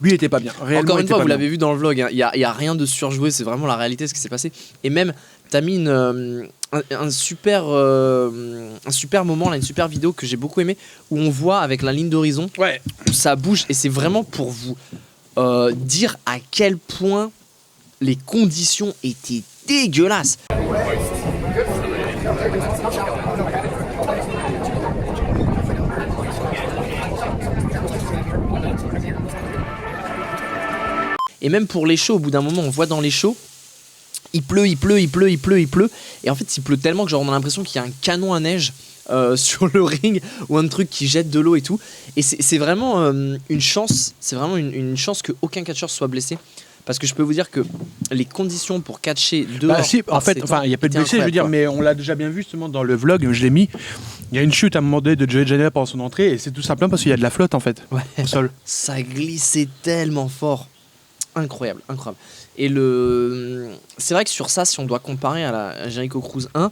Lui il était pas bien. Réellement, Encore il une était fois, pas vous bien. l'avez vu dans le vlog, il y a rien de surjoué, c'est vraiment la réalité de ce qui s'est passé. Et même, t'as mis un super moment, là, une super vidéo que j'ai beaucoup aimé, où on voit avec la ligne d'horizon, Ouais. où ça bouge, et c'est vraiment pour vous dire à quel point les conditions étaient dégueulasses. Et même pour les shows, au bout d'un moment, on voit dans les shows, il pleut. Et en fait, il pleut tellement que genre, on a l'impression qu'il y a un canon à neige sur le ring ou un truc qui jette de l'eau et tout. Et c'est vraiment une chance. C'est vraiment une chance qu'aucun catcheur soit blessé. Parce que je peux vous dire que les conditions pour catcher dehors. Bah si, en fait, enfin, il y a pas de blessés, je veux dire, mais on l'a déjà bien vu justement dans le vlog, je l'ai mis. Il y a une chute à un moment donné de Joey Janela pendant son entrée, et c'est tout simplement parce qu'il y a de la flotte en fait au sol. Ça glissait tellement fort. Incroyable. Et c'est vrai que sur ça, si on doit comparer à la Jericho Cruise 1,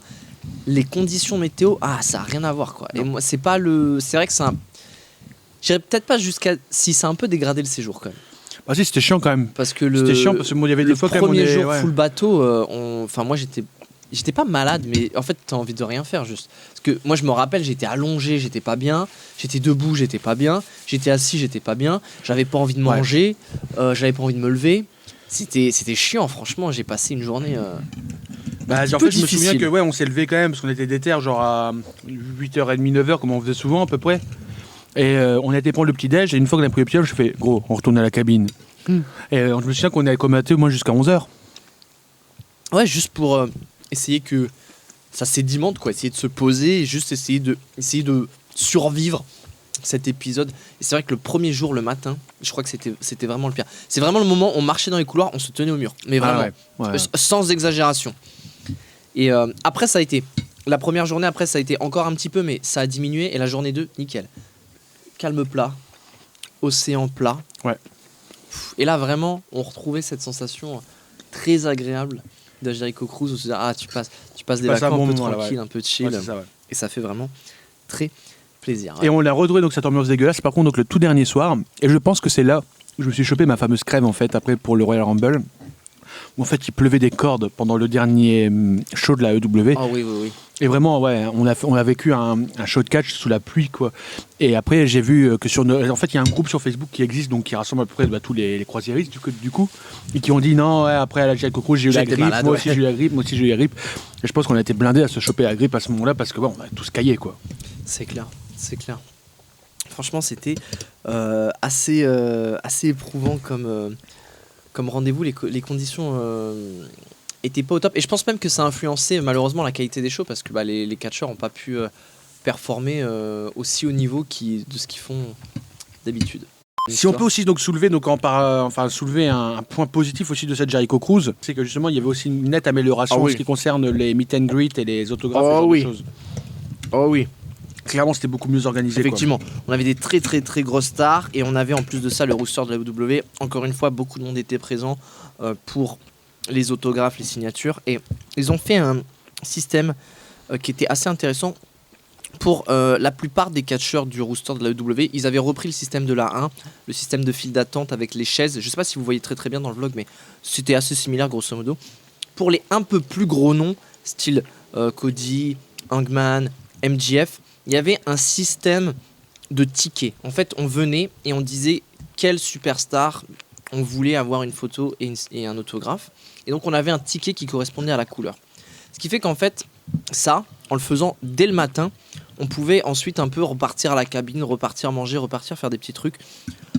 les conditions météo, ça n'a rien à voir quoi. Et moi, c'est vrai que c'est un. J'irais peut-être pas jusqu'à. Si c'est un peu dégradé le séjour quand même. Ah si, c'était chiant quand même. Parce que c'était chiant parce que il y avait des fois quand même. Le premier jour full bateau, enfin moi j'étais pas malade, mais en fait t'as envie de rien faire juste. Parce que moi je me rappelle, j'étais allongé, j'étais pas bien, j'étais debout, j'étais pas bien, j'étais assis, j'étais pas bien, j'avais pas envie de manger, j'avais pas envie de me lever. C'était chiant, franchement, j'ai passé une journée. En fait, je me souviens que on s'est levé quand même parce qu'on était déter genre à 8h30, 9h comme on faisait souvent à peu près. Et on a été prendre le petit-déj, et une fois qu'on a pris le petit-déj, je fais gros, on retourne à la cabine. Et je me souviens qu'on avait commenté au moins jusqu'à 11h. Ouais, juste pour essayer que ça sédimente, quoi, essayer de se poser et juste essayer de survivre cet épisode. Et c'est vrai que le premier jour, le matin, je crois que c'était vraiment le pire. C'est vraiment le moment où on marchait dans les couloirs, on se tenait au mur. Mais vraiment, sans exagération. Et après, ça a été. La première journée, après, ça a été encore un petit peu, mais ça a diminué. Et la journée 2, nickel. Calme plat, océan plat. Ouais. Et là, vraiment, on retrouvait cette sensation très agréable de Jericho Cruise où tu passes des vacances un peu tranquilles, un peu chill. Et ça fait vraiment très plaisir. Ouais. Et on l'a retrouvé donc cette ambiance dégueulasse, par contre, donc le tout dernier soir. Et je pense que c'est là où je me suis chopé ma fameuse crève en fait, après pour le Royal Rumble. Où en fait il pleuvait des cordes pendant le dernier show de la EW. Ah oui. Et vraiment, on a vécu un show de catch sous la pluie, quoi. Et après, j'ai vu que en fait, il y a un groupe sur Facebook qui existe, donc qui rassemble à peu près tous les croisiéristes du coup, et qui ont dit non, après à la Jericho Cruise, j'ai eu la grippe, moi aussi j'ai eu la grippe. Et je pense qu'on a été blindés à se choper la grippe à ce moment-là parce que on a tous caillé, quoi. C'est clair. Franchement, c'était assez éprouvant comme rendez-vous. Les conditions était pas au top, et je pense même que ça a influencé malheureusement la qualité des shows parce que les catcheurs n'ont pas pu performer aussi haut niveau de ce qu'ils font d'habitude. Si on peut aussi donc soulever un point positif aussi de cette Jericho Cruise, c'est que justement il y avait aussi une nette amélioration en ce qui concerne les meet and greet et les autographes et ce genre de choses. Oh oui. Clairement, c'était beaucoup mieux organisé. Effectivement, on avait des très très très grosses stars et on avait en plus de ça le roster de la WWE. Encore une fois, beaucoup de monde était présent pour les autographes, les signatures, et ils ont fait un système qui était assez intéressant pour la plupart des catcheurs du roster de la WWE. Ils avaient repris le système de la 1, le système de file d'attente avec les chaises. Je sais pas si vous voyez très très bien dans le vlog, mais c'était assez similaire grosso modo. Pour les un peu plus gros noms, style Cody, Hangman, MJF, il y avait un système de tickets. En fait, on venait et on disait quelle superstar on voulait avoir une photo et un autographe. Et donc on avait un ticket qui correspondait à la couleur. Ce qui fait qu'en fait, ça, en le faisant dès le matin, on pouvait ensuite un peu repartir à la cabine, repartir manger, repartir faire des petits trucs.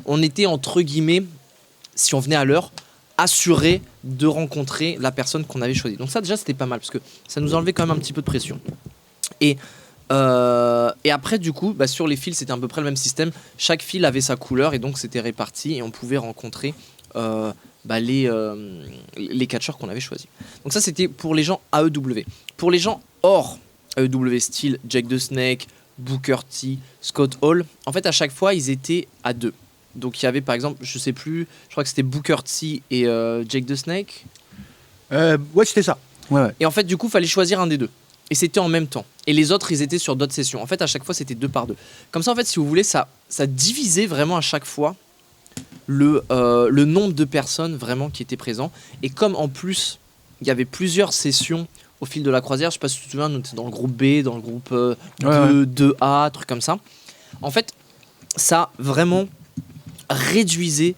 On était entre guillemets, si on venait à l'heure, assuré de rencontrer la personne qu'on avait choisie. Donc ça déjà c'était pas mal parce que ça nous enlevait quand même un petit peu de pression. Et après du coup sur les fils c'était à peu près le même système. Chaque fil avait sa couleur et donc c'était réparti et on pouvait rencontrer les catcheurs qu'on avait choisis. Donc ça c'était pour les gens AEW. Pour les gens hors AEW, style Jake the Snake, Booker T, Scott Hall, en fait à chaque fois ils étaient à deux. Donc il y avait par exemple, je sais plus, je crois que c'était Booker T et Jake the Snake. Ouais, c'était ça. Ouais. Et en fait du coup fallait choisir un des deux. Et c'était en même temps. Et les autres, ils étaient sur d'autres sessions. En fait, à chaque fois, c'était 2 par 2. Comme ça, en fait, si vous voulez, ça divisait vraiment à chaque fois le nombre de personnes vraiment qui étaient présents. Et comme en plus, il y avait plusieurs sessions au fil de la croisière, je sais pas si tu te souviens, nous, on était dans le groupe B, dans le groupe 2A, trucs comme ça. En fait, ça vraiment réduisait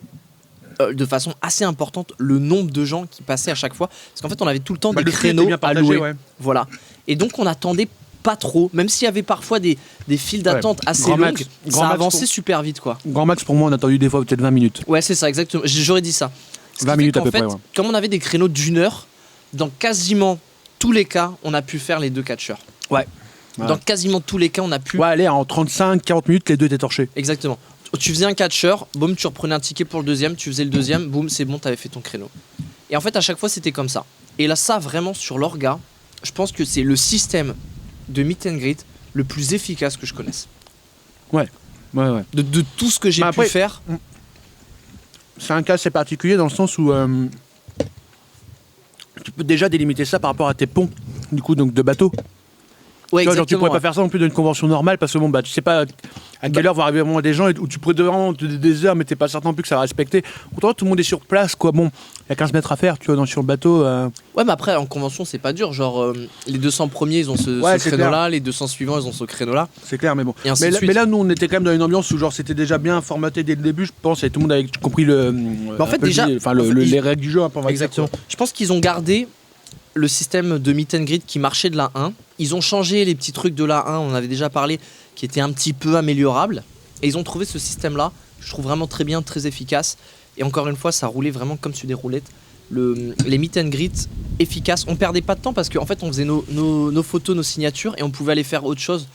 de façon assez importante le nombre de gens qui passaient à chaque fois. Parce qu'en fait, on avait tout le temps des créneaux à louer. Ouais. Voilà. Et donc on attendait pas trop, même s'il y avait parfois des files d'attente assez Grand longues, max. Grand ça max avançait pour- super vite quoi. Grand max pour moi, on a attendu des fois peut-être 20 minutes. Ouais, c'est ça, exactement. J'aurais dit ça. Ce qui 20 fait minutes à qu'en peu fait, près, ouais. comme on avait des créneaux d'1 heure, dans quasiment tous les cas, on a pu faire les 2 catcheurs. Ouais. Dans quasiment tous les cas, on a pu. Ouais, allez, en 35-40 minutes, les deux étaient torchés. Exactement. Tu faisais un catcheur, boum, tu reprenais un ticket pour le deuxième, tu faisais le deuxième, boum, c'est bon, t'avais fait ton créneau. Et en fait, à chaque fois, c'était comme ça. Et là, ça, vraiment, sur l'orga, je pense que c'est le système de meet and greet le plus efficace que je connaisse. Ouais. De tout ce que j'ai Bah, pu après- faire. C'est un cas assez particulier dans le sens où tu peux déjà délimiter ça par rapport à tes ponts, du coup, donc de bateau. Ouais, Tu vois, genre, tu exactement. pourrais pas faire ça non plus dans une convention normale parce que bon, bah, tu sais pas à quelle heure vont arriver vraiment des gens où tu pourrais vraiment des heures, mais t'es pas certain non plus que ça va respecter. Autant tout le monde est sur place, quoi. Bon, il y a 15 mètres à faire, tu vois, sur le bateau. Ouais, mais après, en convention, c'est pas dur. Genre, les 200 premiers, ils ont ce Ouais, c'est créneau-là, les 200 suivants, ils ont ce créneau-là. C'est clair, mais bon. Et ainsi Mais de là, suite. mais là, nous, on était quand même dans une ambiance où genre c'était déjà bien formaté dès le début, je pense, et tout le monde avait compris en fait, déjà, les règles du jeu, un peu, on va dire, Exactement. quoi. Je pense qu'ils ont gardé le système de meet and greet qui marchait de la 1. Ils ont changé les petits trucs de la 1, on avait déjà parlé, qui étaient un petit peu améliorables. Et ils ont trouvé ce système-là, je trouve vraiment très bien, très efficace. Et encore une fois, ça roulait vraiment comme sur des roulettes. Les meet and greet efficaces, on perdait pas de temps parce qu'en fait, on faisait nos photos, nos signatures et on pouvait aller faire autre chose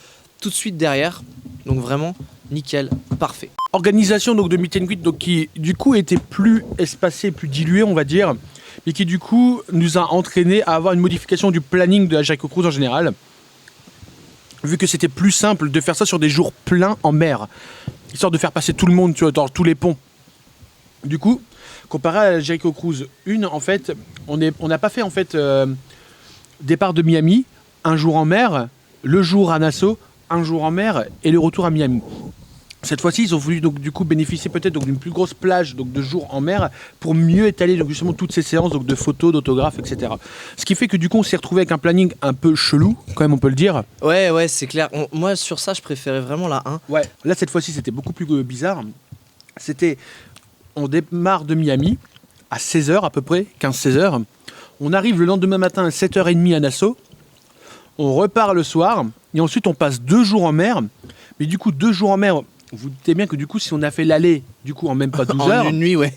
tout de suite derrière. Donc vraiment, nickel, parfait. Organisation donc de meet and greet donc qui du coup était plus espacée, plus diluée, on va dire, et qui du coup nous a entraîné à avoir une modification du planning de la Jericho Cruise en général, vu que c'était plus simple de faire ça sur des jours pleins en mer, histoire de faire passer tout le monde, tu vois, dans tous les ponts. Du coup, comparé à la Jericho Cruise 1, en fait, on n'a pas fait en fait départ de Miami, un jour en mer, le jour à Nassau, un jour en mer et le retour à Miami. Cette fois-ci, ils ont voulu donc du coup bénéficier peut-être donc d'une plus grosse plage donc de jours en mer pour mieux étaler donc justement toutes ces séances donc de photos, d'autographes, etc. Ce qui fait que du coup on s'est retrouvé avec un planning un peu chelou, quand même on peut le dire. Ouais, c'est clair. Moi, sur ça, je préférais vraiment la 1. Ouais. Là cette fois-ci c'était beaucoup plus bizarre. C'était, on démarre de Miami à 16h à peu près, 15-16h. On arrive le lendemain matin à 7h30 à Nassau. On repart le soir et ensuite on passe 2 jours en mer. Mais du coup 2 jours en mer, vous doutez bien que du coup si on a fait l'aller du coup en même pas 12 En heures, une nuit, ouais.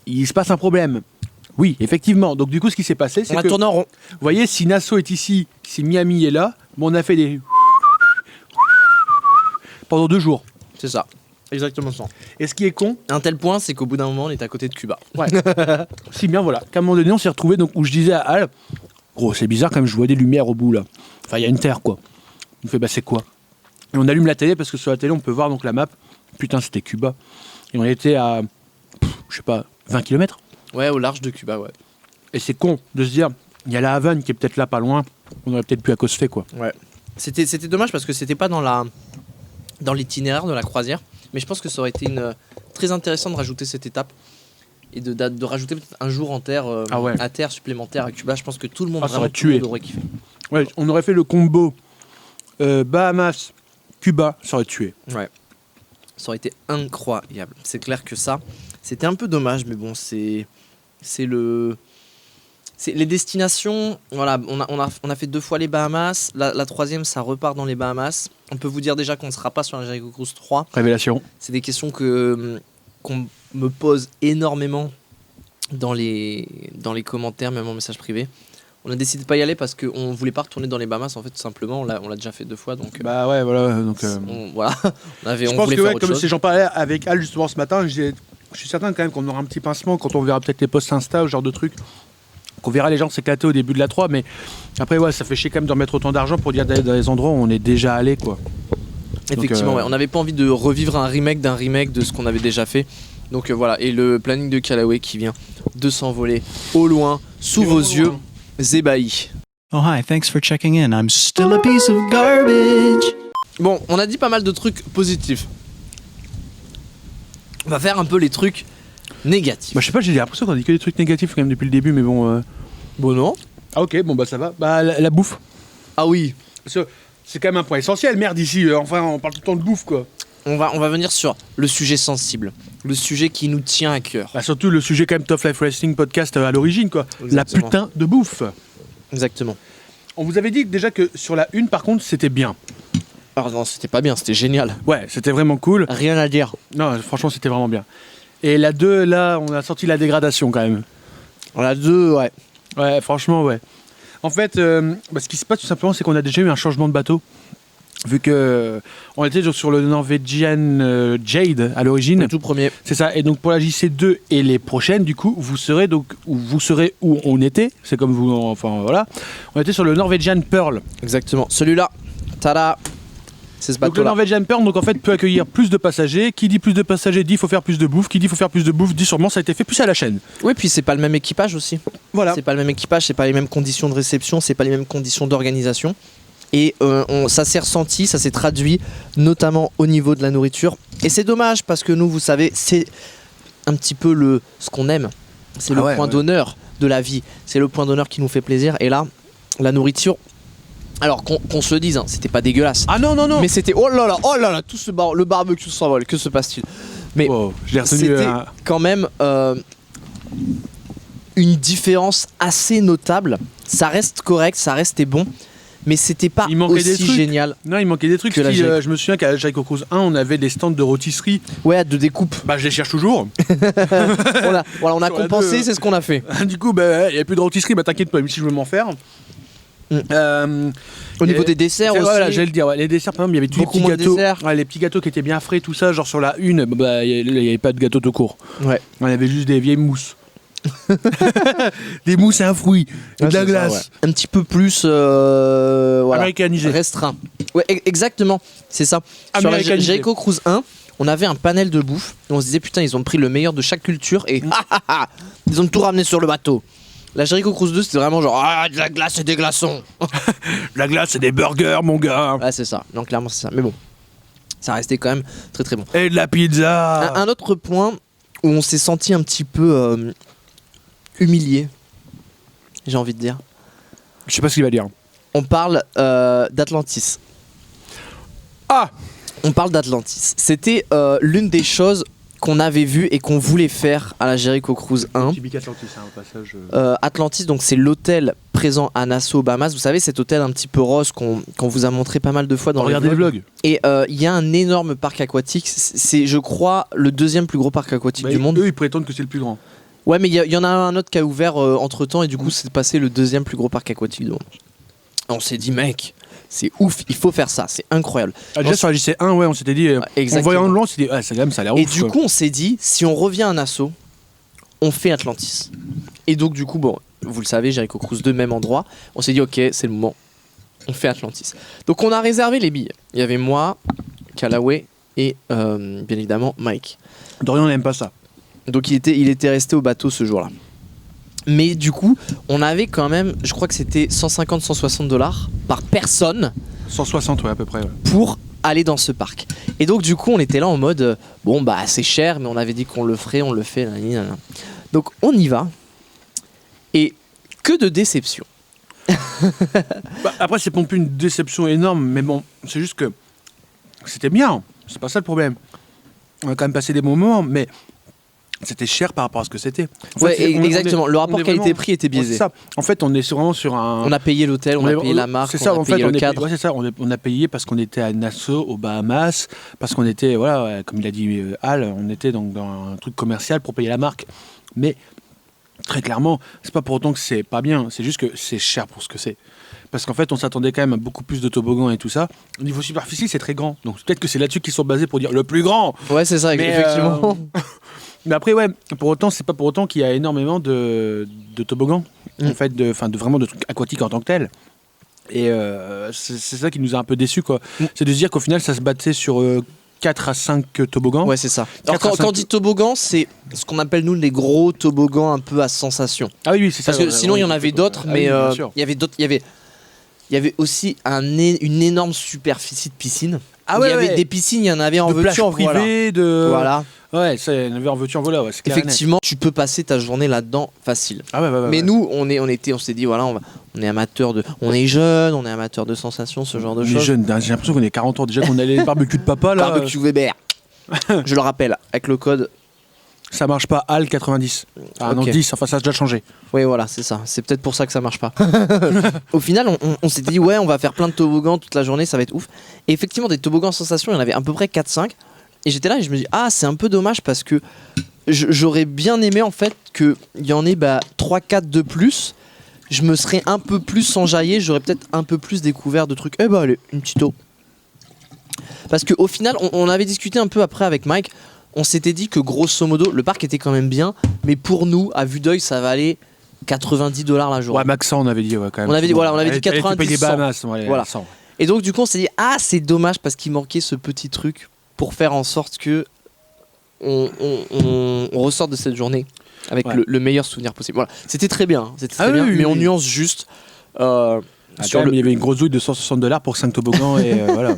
il se passe un problème. Oui, effectivement. Donc du coup ce qui s'est passé, c'est On a que, tourné en rond. vous voyez, si Nassau est ici, si Miami est là, bon, on a fait des pendant 2 jours. C'est ça. Exactement ça. Et ce qui est con, Un tel point, c'est qu'au bout d'un moment, on est à côté de Cuba. si bien voilà, qu'à un moment donné, on s'est retrouvé donc où je disais à Al, gros, c'est bizarre quand même, je vois des lumières au bout là. Enfin, il y a une terre quoi. Il me fait, bah c'est quoi? Et on allume la télé parce que sur la télé, on peut voir donc la map. Putain, c'était Cuba. Et on était à, je sais pas, 20 km. Ouais, au large de Cuba, ouais. Et c'est con de se dire, il y a la Havane qui est peut-être là pas loin. On aurait peut-être pu accoster quoi. Ouais. C'était dommage parce que c'était pas dans l'itinéraire de la croisière. Mais je pense que ça aurait été très intéressant de rajouter cette étape. Et de rajouter peut-être un jour en terre, Ah ouais. à terre supplémentaire à Cuba. Je pense que tout le monde, Ah, ça vraiment, aurait tout le monde tué. aurait kiffé. Ouais, on aurait fait le combo Bahamas, Cuba, ça aurait tué. Ouais. Ça aurait été incroyable. C'est clair que ça, c'était un peu dommage, mais bon, c'est les destinations. Voilà, on a fait 2 fois les Bahamas. La troisième, ça repart dans les Bahamas. On peut vous dire déjà qu'on ne sera pas sur la Jericho Cruise 3. Révélation. C'est des questions qu'on me pose énormément dans les commentaires, même en message privé. On a décidé de pas y aller parce qu'on voulait pas retourner dans les Bahamas, en fait, tout simplement. On l'a déjà fait 2 fois, donc Bah ouais, voilà. Donc, voilà. je on pense voulait que faire ouais, autre comme chose. si j'en parlais avec Al justement ce matin, je suis certain quand même qu'on aura un petit pincement quand on verra peut-être les posts Insta ou ce genre de trucs. Qu'on verra les gens s'éclater au début de la 3, mais après ouais, ça fait chier quand même de remettre autant d'argent pour dire d'aller dans des endroits où on est déjà allé quoi. Effectivement, Donc, ouais. On n'avait pas envie de revivre un remake d'un remake de ce qu'on avait déjà fait. Donc voilà, et le planning de Callaway qui vient de s'envoler au loin, sous vos yeux, ébahis. Oh, hi, thanks for checking in. I'm still a piece of garbage. Bon, on a dit pas mal de trucs positifs. On va faire un peu les trucs négatifs. Bah je sais pas, j'ai l'impression qu'on dit que des trucs négatifs quand même depuis le début, mais bon. Bon, non? Ah ok, bon bah ça va. Bah la bouffe. Ah oui, Parce que c'est quand même un point essentiel, merde ici. Enfin, on parle tout le temps de bouffe quoi. on va venir sur le sujet sensible, le sujet qui nous tient à cœur. Bah surtout le sujet quand même Tough Life Wrestling podcast à l'origine quoi. Exactement. La putain de bouffe. Exactement. On vous avait dit déjà que sur la 1, par contre, c'était bien. Alors non, c'était pas bien, c'était génial. Ouais, c'était vraiment cool. Rien à dire. Non, franchement, c'était vraiment bien. Et la 2, là, on a senti la dégradation quand même. La 2, ouais. Ouais, franchement, ouais. En fait, ce qui se passe tout simplement, c'est qu'on a déjà eu un changement de bateau. Vu que on était sur le Norwegian Jade à l'origine. Le tout premier. C'est ça. Et donc pour la JC2 et les prochaines, du coup, vous serez où on était. C'est comme vous, enfin voilà. On était sur le Norwegian Pearl. Exactement. Celui-là, tada. C'est ce Donc le bateau-là. Norwegian Pearl, donc en fait, peut accueillir plus de passagers. Qui dit plus de passagers dit faut faire plus de bouffe. Qui dit faut faire plus de bouffe dit sûrement ça a été fait plus à la chaîne. Oui, puis c'est pas le même équipage aussi. Voilà. C'est pas le même équipage, c'est pas les mêmes conditions de réception, c'est pas les mêmes conditions d'organisation. Et ça s'est ressenti, ça s'est traduit notamment au niveau de la nourriture. Et c'est dommage parce que nous, vous savez, c'est un petit peu ce qu'on aime. C'est le point d'honneur de la vie. C'est le point d'honneur qui nous fait plaisir. Et là, la nourriture, alors qu'on se le dise, hein, c'était pas dégueulasse. Ah non, non, non. Mais c'était, oh là là, tout le barbecue s'envole, que se passe-t-il? Mais Oh, je l'ai retenu. c'était quand même une différence assez notable. Ça reste correct, ça restait bon, mais c'était pas Il manquait des aussi trucs. génial. Non, il manquait des trucs. Que la Je me souviens qu'à Jericho Cruise 1, on avait des stands de rôtisserie. Ouais, de découpe. Bah, je les cherche toujours. on a Sur la compensé, deux. c'est ce qu'on a fait. Du coup, bah, il n'y a plus de rôtisserie. Bah, t'inquiète pas, même si je veux m'en faire. Au niveau Et- des desserts c'est- aussi. Voilà, j'allais le dire. Ouais, les desserts, par exemple, il y avait tous les Beaucoup petits moins de gâteaux. desserts. Ouais, les petits gâteaux qui étaient bien frais, tout ça. Genre sur la 1, bah, il n'y avait pas de gâteau tout court. Ouais. On avait juste des vieilles mousses. Des mousses et un fruit. Et Ouais, de la c'est ça, glace. ouais. Un petit peu plus voilà, Américanisé. restreint. Ouais, exactement, c'est ça. Sur la Américanisé. Jericho Cruise 1, on avait un panel de bouffe. Et on se disait, putain, ils ont pris le meilleur de chaque culture et ils ont tout ramené sur le bateau. La Jericho Cruise 2, c'était vraiment genre, de la glace et des glaçons. La glace, c'est des burgers, mon gars. Ouais, c'est ça. Non, clairement, c'est ça. Mais bon, ça restait quand même très très bon. Et de la pizza. Un autre point où on s'est senti un petit peu humilié, j'ai envie de dire. Je sais pas ce qu'il va dire. On parle d'Atlantis. Ah, On parle d'Atlantis. C'était l'une des choses qu'on avait vues et qu'on voulait faire à la Jericho Cruise 1. Typique Atlantis, hein, au passage. Atlantis, donc c'est l'hôtel présent à Nassau, Bahamas. Vous savez, cet hôtel un petit peu rose qu'on vous a montré pas mal de fois dans Regardez les vlogs. Et il y a un énorme parc aquatique. C'est, je crois, le deuxième plus gros parc aquatique Bah, du monde. Eux, ils prétendent que c'est le plus grand. Ouais, mais il y en a un autre qui a ouvert entre temps et du coup, c'est passé le deuxième plus gros parc aquatique du monde. On s'est dit, mec, c'est ouf, il faut faire ça, c'est incroyable. Ah, déjà sur la JC1, ouais, on s'était dit. En exactement. voyant de loin, on s'est dit, ah, ça, quand même, ça a l'air Et ouf. du quoi. coup, on s'est dit, si on revient à Nassau, on fait Atlantis. Et donc, du coup, bon, vous le savez, Jericho Cruise 2, même endroit. On s'est dit, ok, c'est le moment, on fait Atlantis. Donc, on a réservé les billets. Il y avait moi, Callaway et bien évidemment Mike. Dorian n'aime pas ça. Donc, il était resté au bateau ce jour-là. Mais du coup, on avait quand même, je crois que c'était 150-160 $ par personne 160, ouais, à peu près. Ouais. pour aller dans ce parc. Et donc du coup, on était là en mode bon bah c'est cher, mais on avait dit qu'on le ferait, on le fait. Nanana. Donc on y va. Et que de déception. Bah, après, c'est pas non plus une déception énorme, mais bon, c'est juste que c'était bien. C'est pas ça le problème. On a quand même passé des bons moments, mais c'était cher par rapport à ce que c'était. En Ouais, fait, exactement. Le on rapport est qualité-prix était vraiment- biaisé. c'est ça. En fait, on est vraiment sur un. On a payé l'hôtel, on a payé la marque, C'est ça, on a en payé fait, le on est cadre. ouais, c'est ça. On a payé parce qu'on était à Nassau, aux Bahamas, parce qu'on était, voilà, ouais, comme il a dit Al, on était donc dans un truc commercial pour payer la marque. Mais très clairement, c'est pas pour autant que c'est pas bien. C'est juste que c'est cher pour ce que c'est. Parce qu'en fait, on s'attendait quand même à beaucoup plus de toboggans et tout ça. Au niveau superficie, c'est très grand. Donc peut-être que c'est là-dessus qu'ils sont basés pour dire le plus grand. Ouais, c'est ça, Mais, effectivement. Mais après, ouais, pour autant, c'est pas pour autant qu'il y a énormément de toboggans, en fait, de vraiment de trucs aquatiques en tant que tels. Et c'est ça qui nous a un peu déçus, quoi. C'est de se dire qu'au final, ça se battait sur 4 à 5 toboggans. Ouais, c'est ça. Alors, 4 à quand 5 on dit toboggan, c'est ce qu'on appelle nous les gros toboggans un peu à sensation. Ah oui, c'est ça. Parce que sinon, il y en avait d'autres, Ah mais oui, bien sûr. il y avait d'autres. Il y avait aussi une énorme superficie de piscine. Ah Où ouais, il y avait ouais. des piscines, il y en avait en de plages voiture, voilà. privées, de. Voilà. Ouais, ça, il y en avait en voiture, voilà, ouais, c'est clair et net. Effectivement, tu peux passer ta journée là-dedans facile. Ah ouais, ouais, ouais, Mais ouais. nous, on s'est dit voilà, on est amateur on est jeune, on est amateur de sensations, ce genre de On est choses. jeunes, j'ai l'impression qu'on est 40 ans déjà, qu'on allait les barbecues de papa là. Barbecue Weber. Je le rappelle, avec le code Ça marche pas, HAL 90. Ah non, Ok. 10, enfin ça a déjà changé. Oui, voilà, c'est ça. C'est peut-être pour ça que ça marche pas. Au final, on s'était dit, ouais, on va faire plein de toboggans toute la journée, ça va être ouf. Et effectivement, des toboggans sensation, il y en avait à peu près 4-5. Et j'étais là et je me dis, ah, c'est un peu dommage parce que j'aurais bien aimé en fait qu'il y en ait 3-4 de plus. Je me serais un peu plus enjaillé, j'aurais peut-être un peu plus découvert de trucs. Eh bah, allez, une petite eau. Parce qu'au final, on avait discuté un peu après avec Mike. On s'était dit que grosso modo, le parc était quand même bien. Mais pour nous, à vue d'œil, ça valait $90 la journée. Ouais, max 100, on avait dit, ouais, quand même. On avait dit, voilà, on avait dit Elle- elle 90, payait les 100. Bahamas, ouais, Voilà. 100. Et donc du coup on s'est dit ah c'est dommage parce qu'il manquait ce petit truc pour faire en sorte que on ressorte de cette journée avec Ouais. le meilleur souvenir possible. Voilà, c'était très bien, c'était très Ah bien, oui, oui, mais on oui. nuance juste Sur il y avait une grosse douille de $160 pour 5 toboggans et voilà.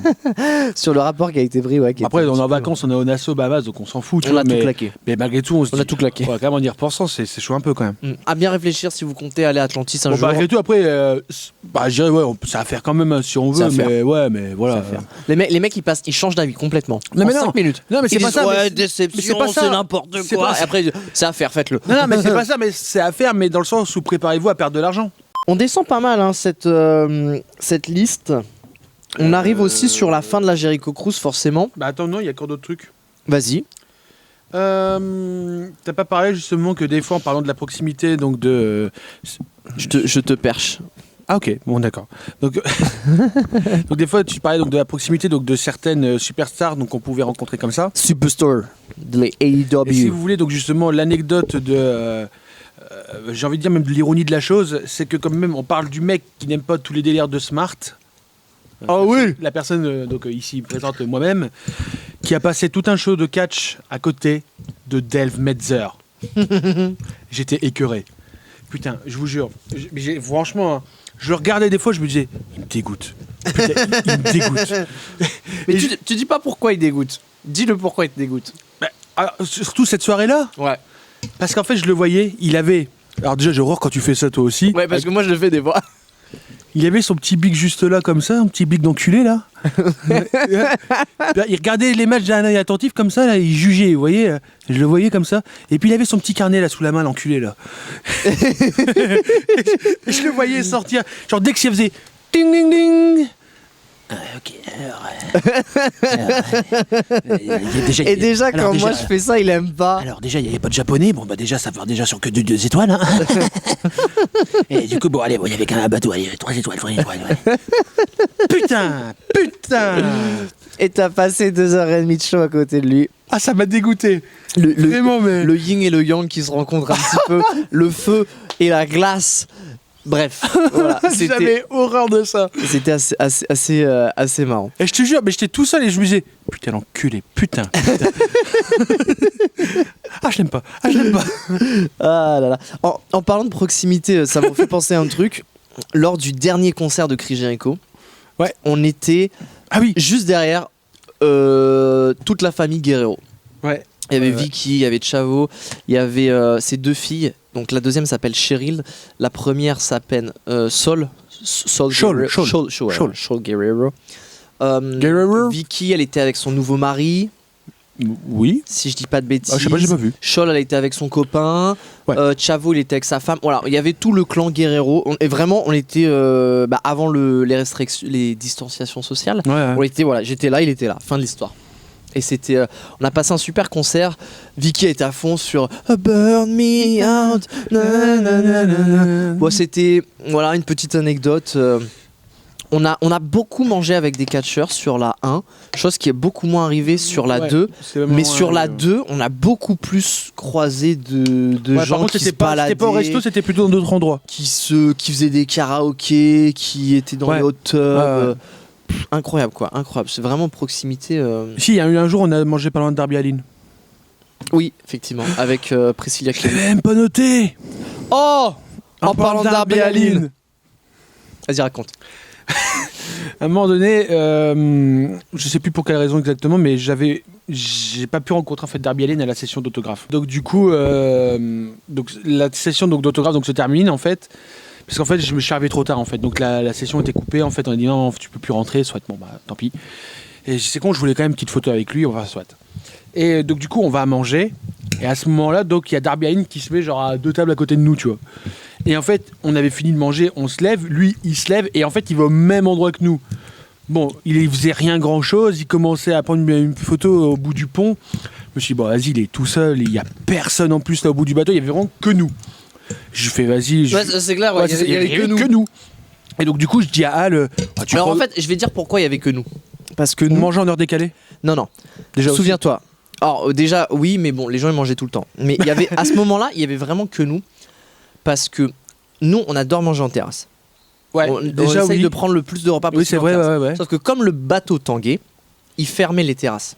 sur le rapport qui a été pris. Ouais, qui Après, était un on est en petit peu- vacances, on est au Nassau, Bahamas, donc on s'en fout. tu On vois, a tout mais, claqué. mais malgré tout, on se On dit, a tout claqué. Ouais, quand même, en y repensant, c'est chaud un peu quand même. À bien réfléchir si vous comptez aller à Atlantis un Bon, jour. malgré tout, après, je dirais, ouais, ça va faire quand même si on Ça veut, va faire. mais ouais, mais voilà. Ça va faire. Les mecs ils changent d'avis complètement. Non, mais en non. 5 minutes. Non, mais c'est Ils pas disent, ça. ouais, mais déception, c'est pas ça. c'est n'importe C'est quoi. pas ça. Et après c'est à faire, faites-le. Non, mais c'est pas ça, mais c'est à faire, mais dans le sens où préparez-vous à perdre de l'argent. On descend pas mal hein, cette liste. On arrive aussi sur la fin de la Jericho Cruise forcément. Bah attends, non, il y a encore d'autres trucs. Vas-y. T'as pas parlé justement que des fois, en parlant de la proximité, donc de. Je te perche. Ah ok, bon d'accord. Donc, donc des fois tu parlais donc de la proximité donc de certaines superstars donc qu'on pouvait rencontrer comme ça. Superstore de les Et si AEW. vous voulez donc justement l'anecdote de j'ai envie de dire même de l'ironie de la chose, c'est que quand même on parle du mec qui n'aime pas tous les délires de Smart. Ah oui. La personne donc ici présente moi-même qui a passé tout un show de catch à côté de Dave Metzer. J'étais écœuré. Putain, je vous jure, franchement, hein, je le regardais des fois, je me disais, il me dégoûte. Putain, il me dégoûte. Mais Et tu dis pas pourquoi il dégoûte. Dis-le pourquoi il te dégoûte. alors, surtout cette soirée-là, Ouais. parce qu'en fait, je le voyais, il avait. Alors déjà, j'ai horreur quand tu fais ça toi aussi. Ouais, parce que moi je le fais des fois. Il avait son petit bic juste là, comme ça, un petit bic d'enculé là. Il regardait les matchs d'un œil attentif comme ça, là, il jugeait, vous voyez. Je le voyais comme ça. Et puis il avait son petit carnet là sous la main, l'enculé là. Je le voyais sortir. Genre dès que ça faisait ding ding ding. Ok, Et déjà quand moi je fais ça, il aime pas. Alors déjà, il n'y avait pas de japonais. Bon, bah déjà, ça part déjà sur que 2 étoiles. Hein. Et du coup, bon, allez, bon, il y avait quand même un bateau. Allez, 3 étoiles, 3 étoiles. Ouais. putain, putain. Et t'as passé 2h30 de show à côté de lui. Ah, ça m'a dégoûté. Le Vraiment, mais. le yin et le yang qui se rencontrent un petit peu. Le feu et la glace. Bref, voilà, J'avais horreur de ça. c'était assez marrant. Et je te jure, mais j'étais tout seul et je me disais, putain, l'enculé, putain. Ah, je l'aime pas. Ah, je l'aime pas. Ah là là. En parlant de proximité, ça me fait penser à un truc. Lors du dernier concert de Chris Jericho, Ouais. on était Ah oui. juste derrière toute la famille Guerrero. Ouais. Il y avait Ouais. Vicky, il y avait Chavo, il y avait ses 2 filles. Donc la deuxième s'appelle Cheryl, la première s'appelle Sol Shaul, Shaul Guerrero. Guerrero. Vicky, elle était avec son nouveau mari, Oui. si je dis pas de bêtises. Ah, je sais pas, j'ai pas vu. Shaul, elle était avec son copain. Ouais. Chavo, il était avec sa femme. Voilà, il y avait tout le clan Guerrero. Et vraiment, on était avant les restrictions, les distanciations sociales. Ouais. On était, voilà, j'étais là, il était là. Fin de l'histoire. Et c'était, on a passé un super concert. Vicky était à fond sur Burn Me Out. Na, na, na, na, na. Bon, c'était, voilà, une petite anecdote. On a beaucoup mangé avec des catcheurs sur la 1, chose qui est beaucoup moins arrivée sur la Ouais, 2. c'est vraiment Mais sur la un- 2, on a beaucoup plus croisé de Ouais, gens par contre, qui se baladaient, c'était pas au resto, c'était plutôt dans d'autres endroits. qui faisaient des karaokés, qui étaient dans Ouais. les hot tubs. Ouais. Incroyable quoi, incroyable. C'est vraiment proximité. Si, il y a eu un jour, on a mangé pas loin de Darby Allin. Oui, effectivement, avec Priscilla Je Clément. l'avais même pas noté. Oh, en parlant de Darby Allin. Vas-y, raconte. À un moment donné, je sais plus pour quelle raison exactement, mais j'ai pas pu rencontrer en fait Darby Allin à la session d'autographe. Donc du coup, donc la session donc d'autographe donc se termine en fait, parce qu'en fait je me suis arrivé trop tard en fait. Donc la session était coupée en fait. On a dit non, tu peux plus rentrer, soit bon bah tant pis. Et c'est con, je voulais quand même une petite photo avec lui, on va soit. Et donc du coup on va manger Et à ce moment-là, donc il y a Darby Allin qui se met genre à 2 tables à côté de nous, tu vois. Et en fait, on avait fini de manger, on se lève, lui il se lève et en fait il va au même endroit que nous. Bon, il faisait rien grand chose, il commençait à prendre une photo au bout du pont. Je me suis dit, bon vas-y, il est tout seul, il y a personne en plus là au bout du bateau, il y avait vraiment que nous. Je fais vas-y. Ouais, c'est clair, ouais, il y avait que nous. Et donc du coup je dis à Al, Alors en fait, je vais dire pourquoi il y avait que nous. Parce que on nous. mangeait en heure décalée. Non. Déjà Souviens-toi. Alors déjà, oui, mais bon, les gens ils mangeaient tout le temps. Mais il y avait à ce moment-là, il y avait vraiment que nous. Parce que nous, on adore manger en terrasse. Ouais, on déjà essaye oui. de prendre le plus de repas possible. Oui, c'est en vrai, terrasse. ouais. Sauf que comme le bateau tanguait, il fermait les terrasses.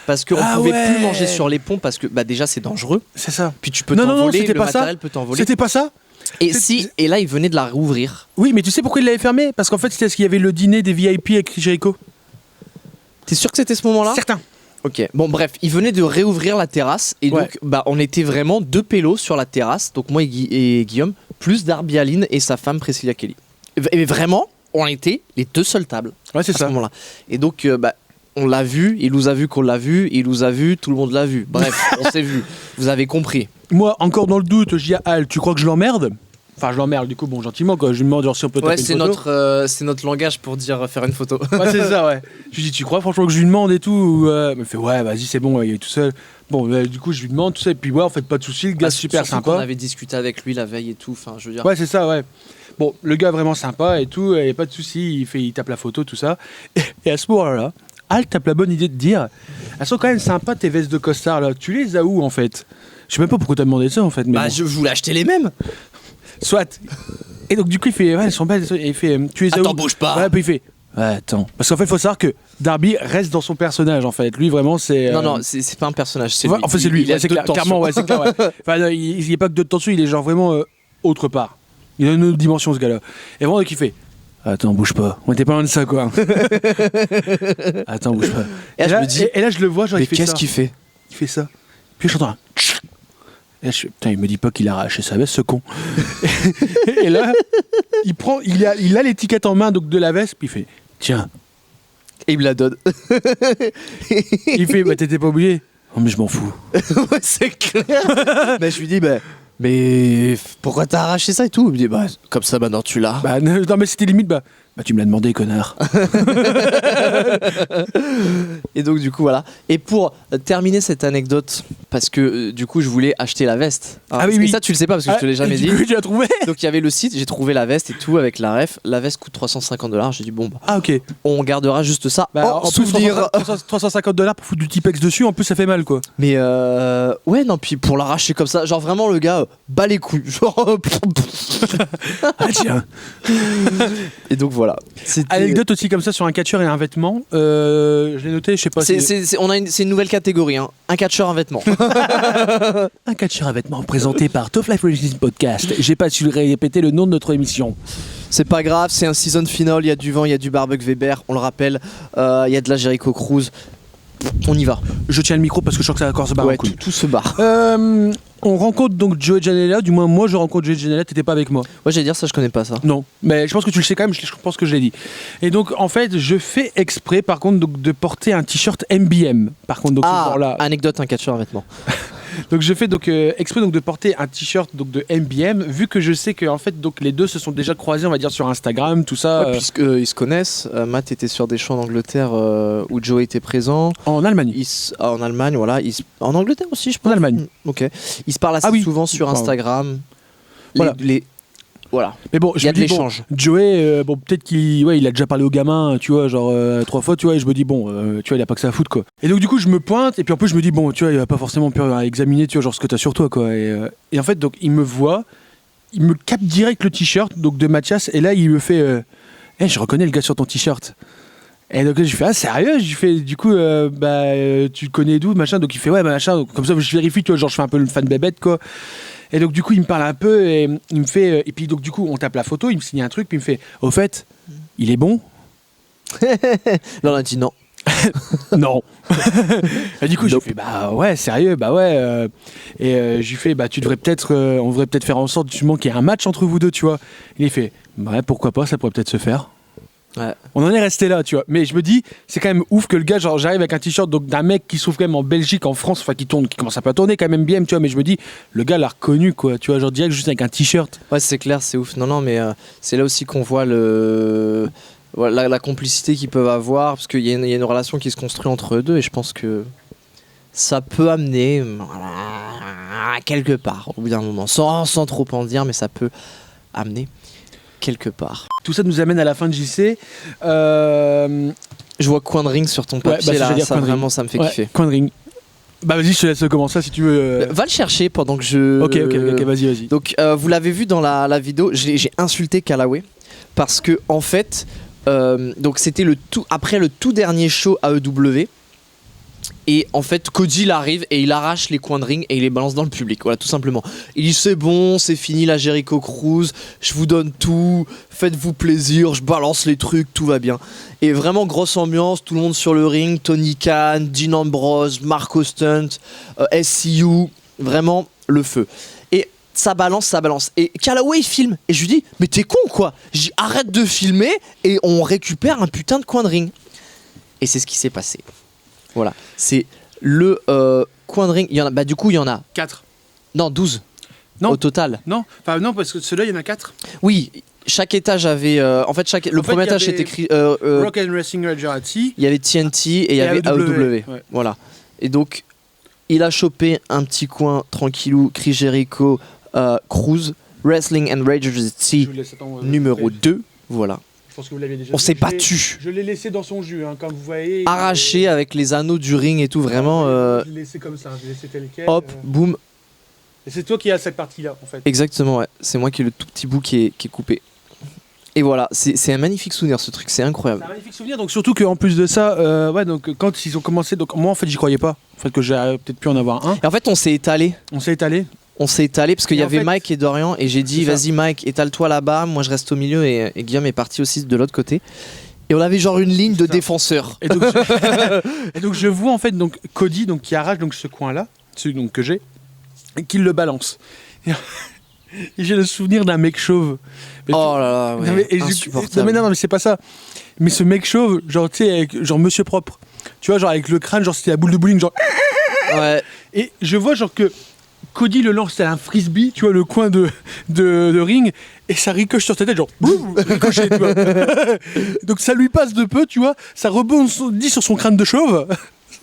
Parce qu'on pouvait plus manger sur les ponts parce que bah déjà c'est dangereux. C'est ça. Puis tu peux Non, t'envoler, c'était le pas ça. matériel peut t'envoler. C'était pas ça. Et là il venait de la rouvrir. Oui, mais tu sais pourquoi il l'avait fermé? Parce qu'en fait, c'était parce qu'il y avait le dîner des VIP avec Jericho. T'es sûr que c'était ce moment-là? Certain. Ok, bon bref, il venait de réouvrir la terrasse et Ouais. donc bah, on était vraiment 2 pélos sur la terrasse, donc moi et Guillaume, plus Darby Allin et sa femme Priscilla Kelly. Et vraiment, on était les 2 seules tables Ouais, c'est à ce ça. moment-là. Et donc bah, on l'a vu, il nous a vu qu'on l'a vu, il nous a vu, tout le monde l'a vu. Bref, on s'est vu, vous avez compris. Moi, encore dans le doute, je dis à Al, tu crois que je l'emmerde? Enfin, je l'emmerde, du coup, bon, gentiment, quoi. Je lui demande genre, si on peut Ouais, taper c'est une photo. c'est notre langage pour dire faire une photo. Ouais, c'est ça, ouais. Je lui dis, tu crois franchement que je lui demande et tout Il me fait, ouais, vas-y, c'est bon, il est tout seul. Bon, du coup, je lui demande tout ça, et puis, ouais, en fait, pas de soucis, le gars, Bah, super surtout qu'on sympa. avait discuté avec lui la veille et tout, enfin je veux dire. Ouais, c'est ça, ouais. Bon, le gars, vraiment sympa et tout, et pas de soucis, il tape la photo, tout ça. Et à ce moment-là, Al tape la bonne idée de dire, elles sont quand même sympas tes vestes de costard, là. Tu les as où, en fait? Je sais même pas pourquoi t'as demandé ça, en fait. Mais Bah bon. je voulais acheter les mêmes. Soit. Et donc, du coup, il fait, ouais, elles sont belles. Et il fait, tu les as Attends, où? bouge pas. Ouais, puis il fait, ouais, attends. Parce qu'en fait, il faut savoir que Darby reste dans son personnage, en fait. Lui, vraiment, c'est. Non, c'est pas un personnage, c'est Ouais, lui. en fait, c'est lui, Il a ouais, c'est deux clair, tensions. clairement, ouais, c'est clair. Ouais. Enfin, non, il n'y a pas que de tension, il est genre vraiment autre part. Il a une autre dimension, ce gars-là. Et vraiment, donc, il fait, attends, bouge pas. On était pas loin de ça, quoi. Attends, bouge pas. Et là, je là, me dis, et là, je le vois, genre, mais il fait qu'est-ce ça. qu'il fait? Il fait ça. Puis j'entends un. Et là, je fais, putain, il me dit pas qu'il a arraché sa veste, ce con. Et là, il a l'étiquette en main donc de la veste, puis il fait, tiens. Et il me la donne. Il fait, bah t'étais pas obligé. Oh, mais je m'en fous. Ouais, c'est clair. Mais je lui dis, mais pourquoi t'as arraché ça et tout? Il me dit, bah comme ça maintenant tu l'as. Bah non, mais c'était limite, bah tu me l'as demandé, connard. Et donc du coup voilà. Et pour terminer cette anecdote, parce que du coup je voulais acheter la veste. Ah oui, mais oui. ça tu le sais pas parce que je te l'ai jamais et dit. Du coup, tu l'as trouvé? Donc il y avait le site, j'ai trouvé la veste et tout avec la ref. La veste coûte $350. J'ai dit bon bah Ah, ok. on gardera juste ça Bah, en souvenir. $350 pour foutre du Tipex dessus, en plus, ça fait mal, quoi. Mais ouais non puis pour l'arracher comme ça, genre vraiment le gars bat les couilles. Genre Ah, tiens. et donc voilà. C'était- Anecdote aussi comme ça sur un catcheur et un vêtement. Je l'ai noté, je sais pas. c'est une nouvelle catégorie, hein. Un catcheur, un vêtement. Un catcheur à vêtements présenté par Top Life Wrestling Podcast. J'ai pas su répéter le nom de notre émission. C'est pas grave, c'est un season final, il y a du vent, il y a du barbecue Weber, on le rappelle, il y a de la Jericho Cruise. On y va. Je tiens le micro parce que je sens que ça va encore se barrer Ouais, en couille. tout se barre. On rencontre donc Joey Janela, du moins moi je rencontre Joey Janela, t'étais pas avec moi. Ouais, j'allais dire ça, je connais pas ça. Non, mais je pense que tu le sais quand même, je pense que je l'ai dit. Et donc en fait je fais exprès par contre donc, de porter un t-shirt MBM. Par contre donc ce jour-là. Anecdote, un catcheur, un vêtement. Donc je fais donc exprès donc de porter un t-shirt donc de MBM vu que je sais que en fait donc les deux se sont déjà croisés on va dire sur Instagram tout ça Ouais, puisqu'ils se connaissent, Matt était sur des shows en Angleterre où Joe était présent. en Allemagne. En Allemagne, voilà. En Angleterre aussi, je pense. En Allemagne. Ok. Ils se parlent assez Ah oui. souvent sur Pardon. Instagram. Voilà. Voilà. Mais bon, Il je y a me de dis, bon, l'échange. Joey, bon, peut-être qu'il il a déjà parlé aux gamins, tu vois, genre 3 fois, tu vois, et je me dis, bon, tu vois, il a pas que ça à foutre, quoi. Et donc, du coup, je me pointe, et puis en plus, je me dis, bon, tu vois, il va pas forcément pu examiner, tu vois, genre ce que t'as sur toi, quoi. Et en fait, donc, il me voit, il me capte direct le t-shirt, donc de Mathias, et là, il me fait, je reconnais le gars sur ton t-shirt. Et donc, je fais, ah, sérieux? Je fais, du coup, tu le connais d'où, machin? Donc, il fait, ouais, machin, donc, comme ça, je vérifie, tu vois, genre, je fais un peu le fan bébête, quoi. Et donc du coup il me parle un peu et il me fait et puis donc du coup on tape la photo, il me signe un truc puis il me fait au fait il est bon? Là, on a dit non. Non. Et du coup j'ai fait bah ouais sérieux bah ouais et je lui fais bah tu devrais peut-être on devrait peut-être faire en sorte justement qu'il y ait un match entre vous deux tu vois. Il fait ouais pourquoi pas ça pourrait peut-être se faire. Ouais. On en est resté là, tu vois. Mais je me dis, c'est quand même ouf que le gars, genre, j'arrive avec un t-shirt donc, d'un mec qui se trouve quand même en Belgique, en France, enfin qui commence un peu à tourner quand même bien, tu vois. Mais je me dis, le gars l'a reconnu, quoi. Tu vois, genre direct juste avec un t-shirt. Ouais, c'est clair, c'est ouf. Non, mais c'est là aussi qu'on voit voilà, la complicité qu'ils peuvent avoir, parce qu'il y a une relation qui se construit entre eux deux, et je pense que ça peut amener quelque part, au bout d'un moment, sans trop en dire, mais ça peut amener quelque part. Tout ça nous amène à la fin de JC. Je vois coin de ring sur ton papier, là, ça vraiment, ça me fait kiffer. Coin de ring. Bah vas-y, je te laisse commencer si tu veux. Va le chercher pendant que je... Ok, vas-y. Donc, vous l'avez vu dans la vidéo, j'ai insulté Callaway, parce que, en fait, donc c'était après le tout dernier show AEW, et en fait Cody il arrive et il arrache les coins de ring et il les balance dans le public, voilà, tout simplement. Il dit c'est bon, c'est fini la Jericho Cruise, je vous donne tout, faites-vous plaisir, je balance les trucs, tout va bien. Et vraiment grosse ambiance, tout le monde sur le ring, Tony Khan, Dean Ambrose, Marco Stunt, SCU, vraiment le feu. Et ça balance. Et Callaway il filme et je lui dis mais t'es con quoi, je dis arrête de filmer et on récupère un putain de coin de ring. Et c'est ce qui s'est passé. Voilà, c'est le coin de ring. Il y en a, du coup, il y en a 4. Non, 12 non. Au total. Non, parce que ceux-là, il y en a 4. Oui, chaque étage avait. En fait, le premier étage c'était écrit. Rock and Wrestling Rajati. Il y avait TNT et il y avait AEW. Ouais. Voilà. Et donc, il a chopé un petit coin tranquillou, Chris Jericho, Cruise, Wrestling and Rajati numéro 2. Voilà. Je pense que vous l'aviez déjà On vu. s'est battu. Je l'ai laissé dans son jus, hein, comme vous voyez. Arraché avec les anneaux du ring et tout, vraiment. Je l'ai laissé comme ça, je l'ai laissé tel quel. Hop, boum. Et c'est toi qui as cette partie-là, en fait. Exactement, ouais. C'est moi qui ai le tout petit bout qui est coupé. Et voilà, c'est un magnifique souvenir ce truc, c'est incroyable. C'est un magnifique souvenir, donc surtout qu'en plus de ça, donc quand ils ont commencé, donc moi en fait j'y croyais pas, en fait que j'aurais peut-être pu en avoir un. Et en fait, on s'est étalé. On s'est étalé parce qu'il y en avait fait, Mike et Dorian et j'ai dit vas-y Mike, étale-toi là-bas, moi je reste au milieu et Guillaume est parti aussi de l'autre côté. Et on avait genre une ligne de défenseurs. Et donc, je vois en fait donc Cody donc qui arrache donc ce coin-là, celui donc que j'ai, et qu'il le balance. Et j'ai le souvenir d'un mec chauve. Mais oh là là, ouais, non, mais, insupportable. Non mais c'est pas ça. Mais ce mec chauve, genre tu sais, genre Monsieur Propre, tu vois, genre avec le crâne, genre c'était la boule de bowling, genre. Ouais. Et je vois genre que Cody le lance, c'est un frisbee, tu vois, le coin de ring, et ça ricoche sur ta tête, genre, boum, ricoché, tu vois. Donc ça lui passe de peu, tu vois, ça rebondit sur son crâne de chauve,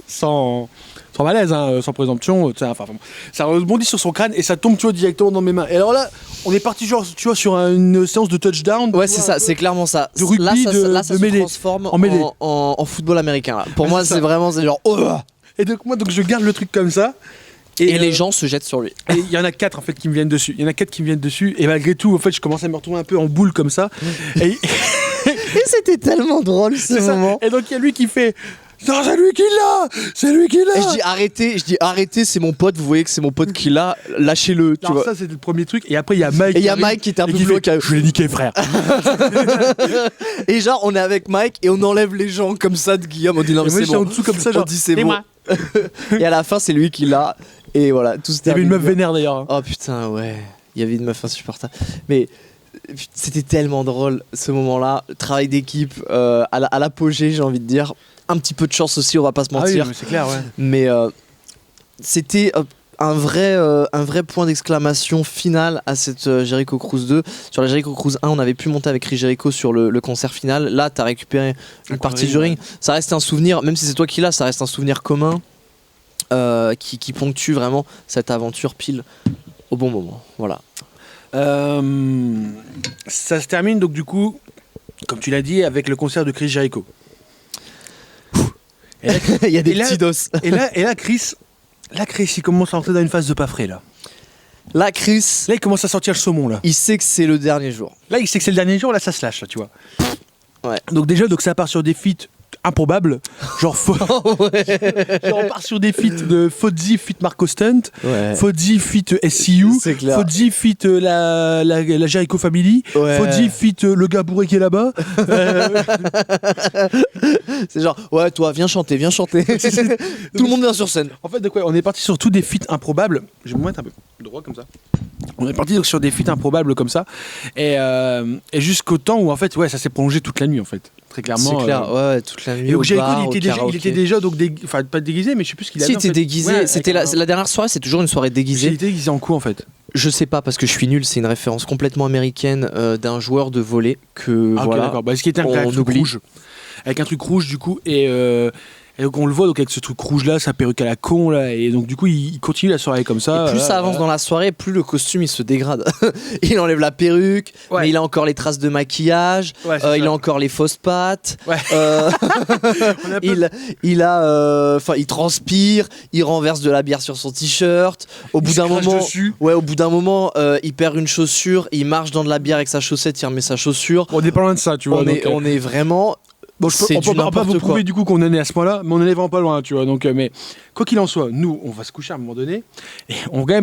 sans malaise, hein, sans présomption, enfin, ça rebondit sur son crâne et ça tombe, tu vois, directement dans mes mains. Et alors là, on est parti, genre, tu vois, sur une séance de touchdown. Ouais, c'est ça, c'est clairement ça. De rugby, là, ça de se mêlée. transforme En mêlée. en football américain. Là. Pour moi, c'est c'est vraiment genre. Oh. Et donc, moi, je garde le truc comme ça. Et les gens se jettent sur lui. Et il y en a 4 en fait qui me viennent dessus. Et malgré tout, en fait, je commence à me retrouver un peu en boule comme ça. Et c'était tellement drôle ce moment. Et donc il y a lui qui fait non, c'est lui qui l'a. Et je dis arrêtez, c'est mon pote. Vous voyez que c'est mon pote qui l'a. Lâchez-le. Tu vois. Ça c'était le premier truc. Et après il y a Mike. Et il y a Mike qui était un peu bloqué. Je l'ai niqué, frère. Et genre on est avec Mike et on enlève les gens comme ça de Guillaume. On dit non mais moi, c'est bon. en dessous comme ça, genre. On dit c'est Et bon. moi. Et à la fin c'est lui qui l'a. Et voilà, tout se Il y avait une termine meuf vénère d'ailleurs. Oh putain, ouais. Il y avait une meuf insupportable. Mais c'était tellement drôle ce moment-là. Travail d'équipe à l'apogée, j'ai envie de dire. Un petit peu de chance aussi, on va pas se mentir. Oui, c'est clair, ouais. Mais c'était un vrai point d'exclamation final à cette Jericho Cruise 2. Sur la Jericho Cruise 1, on avait pu monter avec Chris Jericho sur le concert final. Là, t'as récupéré une partie du ring. Ça reste un souvenir, même si c'est toi qui l'as, ça reste un souvenir commun. Qui ponctue vraiment cette aventure pile au bon moment. Voilà. Ça se termine donc du coup, comme tu l'as dit, avec le concert de Chris Jericho. Là, il y a des petits dos. Et là, Chris, il commence à rentrer dans une phase de pas frais là. Là, Chris, là, il commence à sortir le saumon là. Il sait que c'est le dernier jour. Là, il sait que c'est le dernier jour. Là, ça se lâche là, tu vois. Ouais. Donc déjà, ça part sur des feats improbables, genre on part sur des feats de Fozzy feat Marco Stunt, ouais. Fozzy feat SCU, Fozzy feat la Jericho Family, ouais. Fozzy feat le gars bourré qui est là-bas. C'est genre ouais, toi viens chanter. Tout le monde vient sur scène. En fait, de quoi on est parti sur tous des feats improbables. Je vais me mettre un peu droit comme ça. On est parti donc sur des feats improbables comme ça, et jusqu'au temps où en fait, ouais, ça s'est prolongé toute la nuit en fait, très clairement. C'est clair, ouais, toute la nuit. Et donc au Jericho, bar, il était déjà donc enfin pas déguisé, mais je sais plus ce qu'il avait. Si, il était en fait. déguisé. Ouais, C'était la dernière soirée, c'est toujours une soirée Il déguisée. était déguisé en quoi en fait? Je sais pas parce que je suis nul, c'est une référence complètement américaine d'un joueur de volley que Ah, ok, voilà. d'accord. Bah, ce qui était un on truc oublie. rouge, avec un truc rouge du coup, et donc on le voit donc avec ce truc rouge là, sa perruque à la con là, et donc du coup il continue la soirée comme ça. Et plus ça avance dans la soirée, plus le costume il se dégrade. Il enlève la perruque, Ouais. mais il a encore les traces de maquillage, Ouais, c'est il ça. a encore les fausses pattes. Ouais. euh, On a pas- il transpire, il renverse de la bière sur son t-shirt. Au bout se d'un crache moment, dessus. au bout d'un moment, il perd une chaussure, il marche dans de la bière avec sa chaussette, il remet sa chaussure. On est pas loin de ça, tu vois. On est vraiment. Bon, c'est on du peut pas n'importe vous quoi. prouver du coup qu'on en est à ce point-là, mais on en est vraiment pas loin, tu vois. Donc, mais quoi qu'il en soit, nous, on va se coucher à un moment donné, et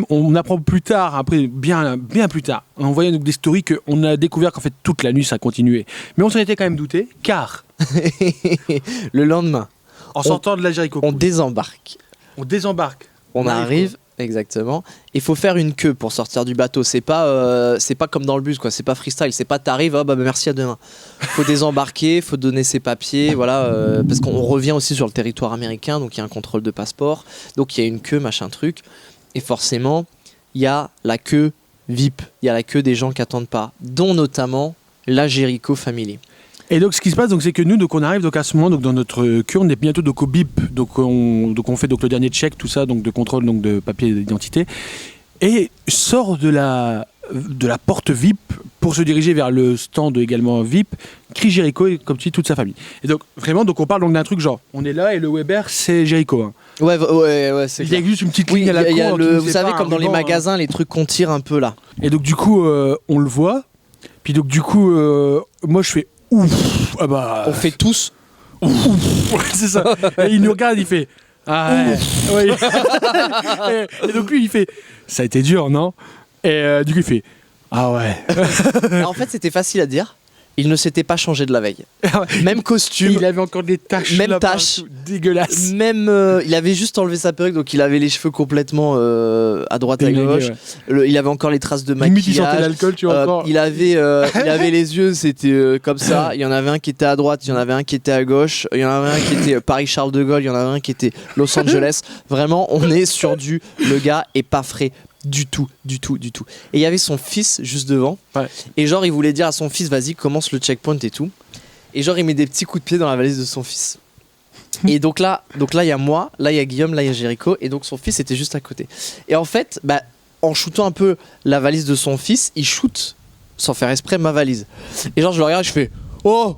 on apprend plus tard, après bien plus tard, en voyant donc des stories qu'on a découvert qu'en fait toute la nuit ça continuait. Mais on s'en était quand même douté, car Le lendemain, en sortant de la Jericho, on désembarque. on désembarque. On arrive, exactement. Il faut faire une queue pour sortir du bateau. C'est pas comme dans le bus, quoi. C'est pas freestyle. C'est pas t'arrives, oh, bah merci à demain. Faut désembarquer, faut donner ses papiers, voilà. Parce qu'on revient aussi sur le territoire américain, donc il y a un contrôle de passeport, donc il y a une queue, machin truc. Et forcément, il y a la queue VIP. Il y a la queue des gens qui attendent pas, dont notamment la Jericho Family. Et donc ce qui se passe, donc, c'est que nous, donc, on arrive donc, à ce moment donc, dans notre queue, on est bientôt donc, au BIP, donc on fait donc, le dernier check, tout ça, donc, de contrôle donc, de papier d'identité, et sort de la porte VIP pour se diriger vers le stand également VIP, Chris Jericho et comme tu dis toute sa famille. Et donc vraiment, donc, on parle donc, d'un truc genre, on est là et le Weber c'est Jericho. Hein. Ouais, c'est Il y a clair. juste une petite Oui, ligne à la il y a con, le- qui vous nous savez, sépare, comme un dans les ruban, hein. magasins, les trucs qu'on tire un peu là. Et donc du coup, on le voit, puis donc du coup, moi je fais ouf, ah bah... On fait tous. Ouais, c'est ça. Et il nous regarde, il fait. Ah ouais. Ouais. et donc lui, il fait. Ça a été dur, non? Et du coup, il fait. Ah ouais. En fait, c'était facile à dire. Il ne s'était pas changé de la veille. Même costume. Il avait encore des taches. Même là, taches. partout, dégueulasses. Même, il avait juste enlevé sa perruque, donc il avait les cheveux complètement à droite à Déglingué, gauche. ouais. Il avait encore les traces de Limite, il sentait maquillage. l'alcool, tu vois. encore. Il avait les yeux, c'était comme ça. Il y en avait un qui était à droite, il y en avait un qui était à gauche, il y en avait un qui était Paris-Charles de Gaulle, il y en avait un qui était Los Angeles. Vraiment, on est sur du. Le gars est pas frais. Du tout. Et il y avait son fils juste devant. Ouais. Et genre, il voulait dire à son fils, vas-y, commence le checkpoint et tout. Et genre, il met des petits coups de pied dans la valise de son fils. Et donc là, il y a moi, là, il y a Guillaume, là, il y a Jericho. Et donc, son fils était juste à côté. Et en fait, bah, en shootant un peu la valise de son fils, il shoot, sans faire exprès, ma valise. Et genre, je le regarde, je fais, oh!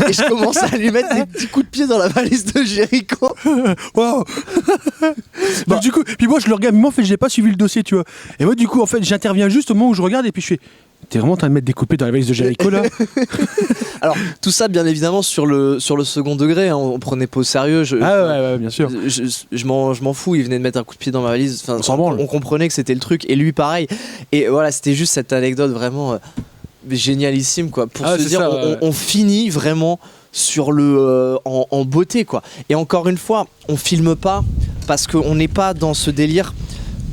Et je commence à lui mettre des petits coups de pied dans la valise de Jericho. Waouh. Donc du coup, puis moi je le regarde, mais moi en fait j'ai pas suivi le dossier, tu vois. Et moi du coup en fait j'interviens juste au moment où je regarde et puis je fais. T'es vraiment en train de mettre des coups de pied dans la valise de Jericho là? Alors, tout ça, bien évidemment, sur le second degré, hein, on prenait pas au sérieux. Ah ouais, bien sûr. Je m'en fous, il venait de mettre un coup de pied dans ma valise. Enfin, On s'en branle. on comprenait que c'était le truc, et lui pareil. Et voilà, c'était juste cette anecdote vraiment génialissime, quoi. Pour Ah, se c'est dire, ça, ouais. on finit vraiment sur en beauté, quoi. Et encore une fois, on filme pas parce qu'on n'est pas dans ce délire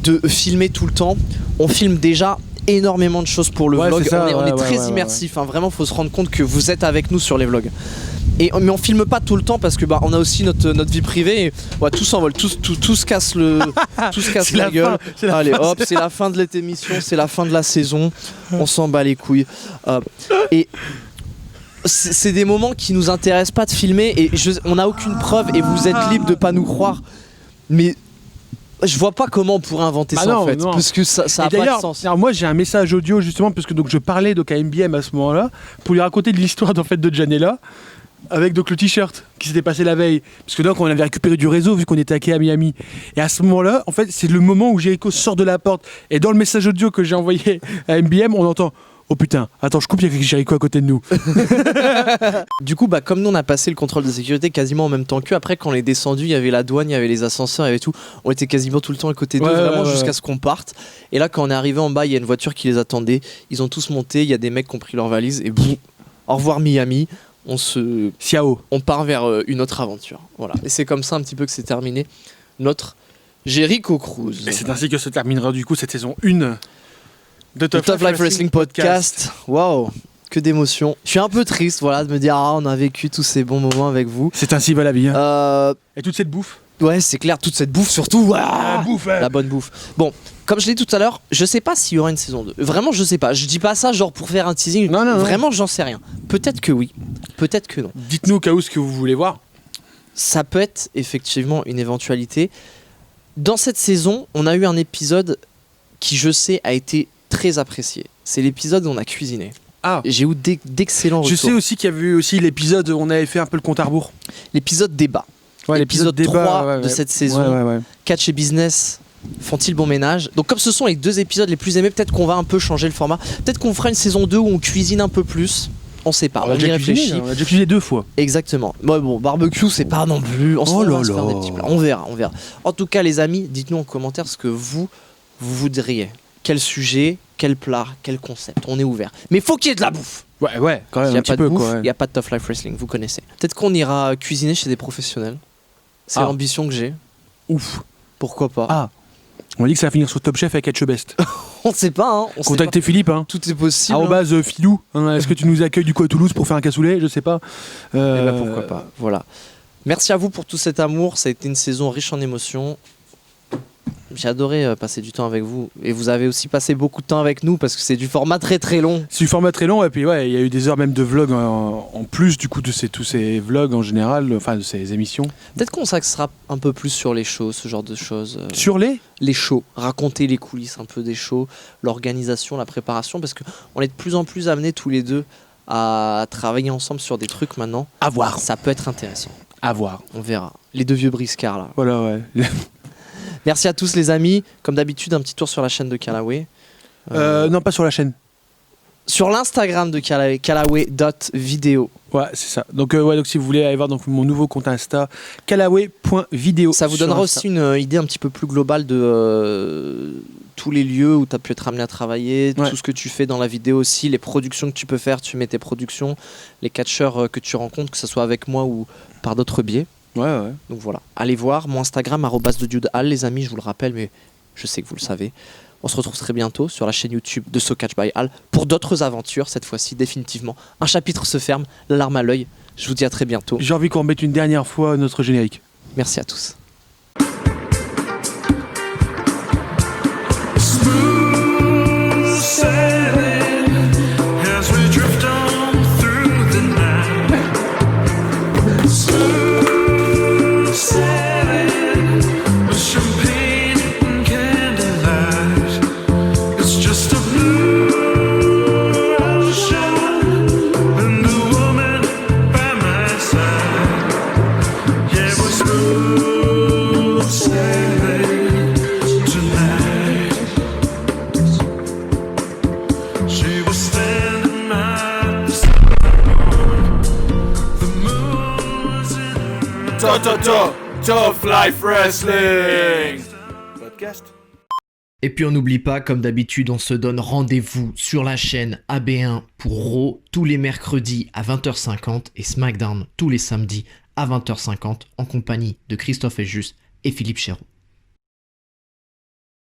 de filmer tout le temps. On filme déjà énormément de choses pour le Ouais, vlog. c'est ça, on est ouais, très ouais, immersif. Hein. Vraiment, faut se rendre compte que vous êtes avec nous sur les vlogs. Mais on filme pas tout le temps parce que on a aussi notre vie privée. Et, ouais, tout s'envole, tout se casse C'est la la gueule. fin, c'est la Allez, fin. hop, c'est la fin de l'émission, c'est la fin de la saison. On s'en bat les couilles. Et c'est des moments qui nous intéressent pas de filmer. Et on n'a aucune preuve. Et vous êtes libre de pas nous croire. Mais je vois pas comment on pourrait inventer ça non, en fait, non. parce que ça Et a pas de d'ailleurs, sens. alors moi j'ai un message audio justement parce que donc je parlais donc à MBM à ce moment-là pour lui raconter de l'histoire en fait de Janela avec donc le t-shirt qui s'était passé la veille parce que donc on avait récupéré du réseau vu qu'on était à Miami et à ce moment-là en fait c'est le moment où Jericho sort de la porte et dans le message audio que j'ai envoyé à MBM on entend oh putain, attends, je coupe, il y a Jericho à côté de nous. Du coup, comme nous on a passé le contrôle de sécurité quasiment en même temps qu'eux, après quand on est descendu, il y avait la douane, il y avait les ascenseurs, il y avait tout. On était quasiment tout le temps à côté d'eux, Ouais, vraiment ouais, jusqu'à ouais. ce qu'on parte. Et là, quand on est arrivé en bas, il y a une voiture qui les attendait. Ils ont tous monté, il y a des mecs qui ont pris leurs valises et boum, au revoir Miami. Ciao. On part vers une autre aventure. Voilà. Et c'est comme ça un petit peu que c'est terminé notre Jericho Cruise. Et c'est ainsi que se terminera du coup cette saison 1 The Le Top Life Wrestling Podcast. Waouh, que d'émotions. Je suis un peu triste, voilà, de me dire on a vécu tous ces bons moments avec vous. C'est ainsi va la vie. Hein. Et Et toute cette bouffe. ouais, c'est clair, toute cette bouffe surtout. La bouffe, La bonne bouffe. Bon, comme je l'ai dit tout à l'heure, je sais pas s'il y aura une saison 2. Vraiment, je sais pas. Je dis pas ça genre pour faire un teasing. Non. Vraiment, j'en sais rien. Peut-être que oui, peut-être que non. Dites-nous au cas où ce que vous voulez voir. Ça peut être effectivement une éventualité. Dans cette saison, on a eu un épisode qui, je sais, a été très apprécié. C'est l'épisode où on a cuisiné. Ah. J'ai eu d'excellents retours. Je sais aussi qu'il y a eu aussi l'épisode où on avait fait un peu le compte à rebours. L'épisode débat. Ouais, L'épisode 3 de cette saison. Ouais. Catch et Business font-ils bon ménage? Donc comme ce sont les 2 épisodes les plus aimés, peut-être qu'on va un peu changer le format. Peut-être qu'on fera une saison 2 où on cuisine un peu plus. On sait pas, on y réfléchit. On a déjà cuisiné 2 fois. Exactement. Ouais, bon, barbecue, c'est pas non plus. On Oh là va se faire là. des petits plats. On verra. En tout cas, les amis, dites-nous en commentaire ce que vous voudriez. Quel sujet, quel plat, quel concept. On est ouvert. Mais faut qu'il y ait de la bouffe. Ouais, quand même S'il n'y un a petit pas de peu bouffe, quoi. il n'y a pas de Tough Life Wrestling, vous connaissez. Peut-être qu'on ira cuisiner chez des professionnels. C'est Ah. l'ambition que j'ai. Ouf. Pourquoi pas? Ah. On dit que ça va finir sur Top Chef avec Etchebest. On ne sait pas, hein. On sait Contactez Philippe, hein. pas. Tout est possible. hein. Arrobase Filou. Hein, est-ce que tu nous accueilles du coup à Toulouse pour faire un cassoulet? Je sais pas. Eh ben, pourquoi pas. Voilà. Merci à vous pour tout cet amour. Ça a été une saison riche en émotions. J'ai adoré passer du temps avec vous. Et vous avez aussi passé beaucoup de temps avec nous parce que c'est du format très très long. C'est du format très long et puis ouais, il y a eu des heures même de vlogs en plus du coup de tous ces vlogs en général, enfin de ces émissions. Peut-être qu'on s'axera un peu plus sur les shows, ce genre de choses. Sur les Les shows, raconter les coulisses un peu des shows, l'organisation, la préparation, parce qu'on est de plus en plus amenés tous les deux à travailler ensemble sur des trucs maintenant. à voir, Ça peut être intéressant. à voir. On verra. Les 2 vieux briscards là. Voilà ouais. Merci à tous les amis. Comme d'habitude, un petit tour sur la chaîne de Callaway. Non pas sur la chaîne. Sur l'Instagram de Callaway, callaway.video. Ouais, c'est ça. Donc donc si vous voulez aller voir donc mon nouveau compte Insta, callaway.video. Ça vous sur donnera Insta. aussi une idée un petit peu plus globale de tous les lieux où tu as pu être amené à travailler, Ouais. tout ce que tu fais dans la vidéo aussi, les productions que tu peux faire, tu mets tes productions, les catcheurs que tu rencontres, que ce soit avec moi ou par d'autres biais. Ouais. Donc voilà, allez voir mon Instagram @thedudehall, les amis, je vous le rappelle, mais je sais que vous le savez. On se retrouve très bientôt sur la chaîne YouTube de So Catch by Al pour d'autres aventures, cette fois-ci définitivement. Un chapitre se ferme, la larme à l'œil. Je vous dis à très bientôt. J'ai envie qu'on remette une dernière fois notre générique. Merci à tous. Smooth sailing as we drift on through the night. Smooth sailing with champagne and candlelight. It's just a blue ocean and a woman by my side. Yeah, we're smooth sailing tonight. She was standing at the sidewalk. The moon was in her Tough Life Wrestling Podcast. Et puis on n'oublie pas, comme d'habitude, on se donne rendez-vous sur la chaîne AB1 pour Raw tous les mercredis à 20h50 et SmackDown tous les samedis à 20h50 en compagnie de Christophe Ejus et Philippe Chéreau.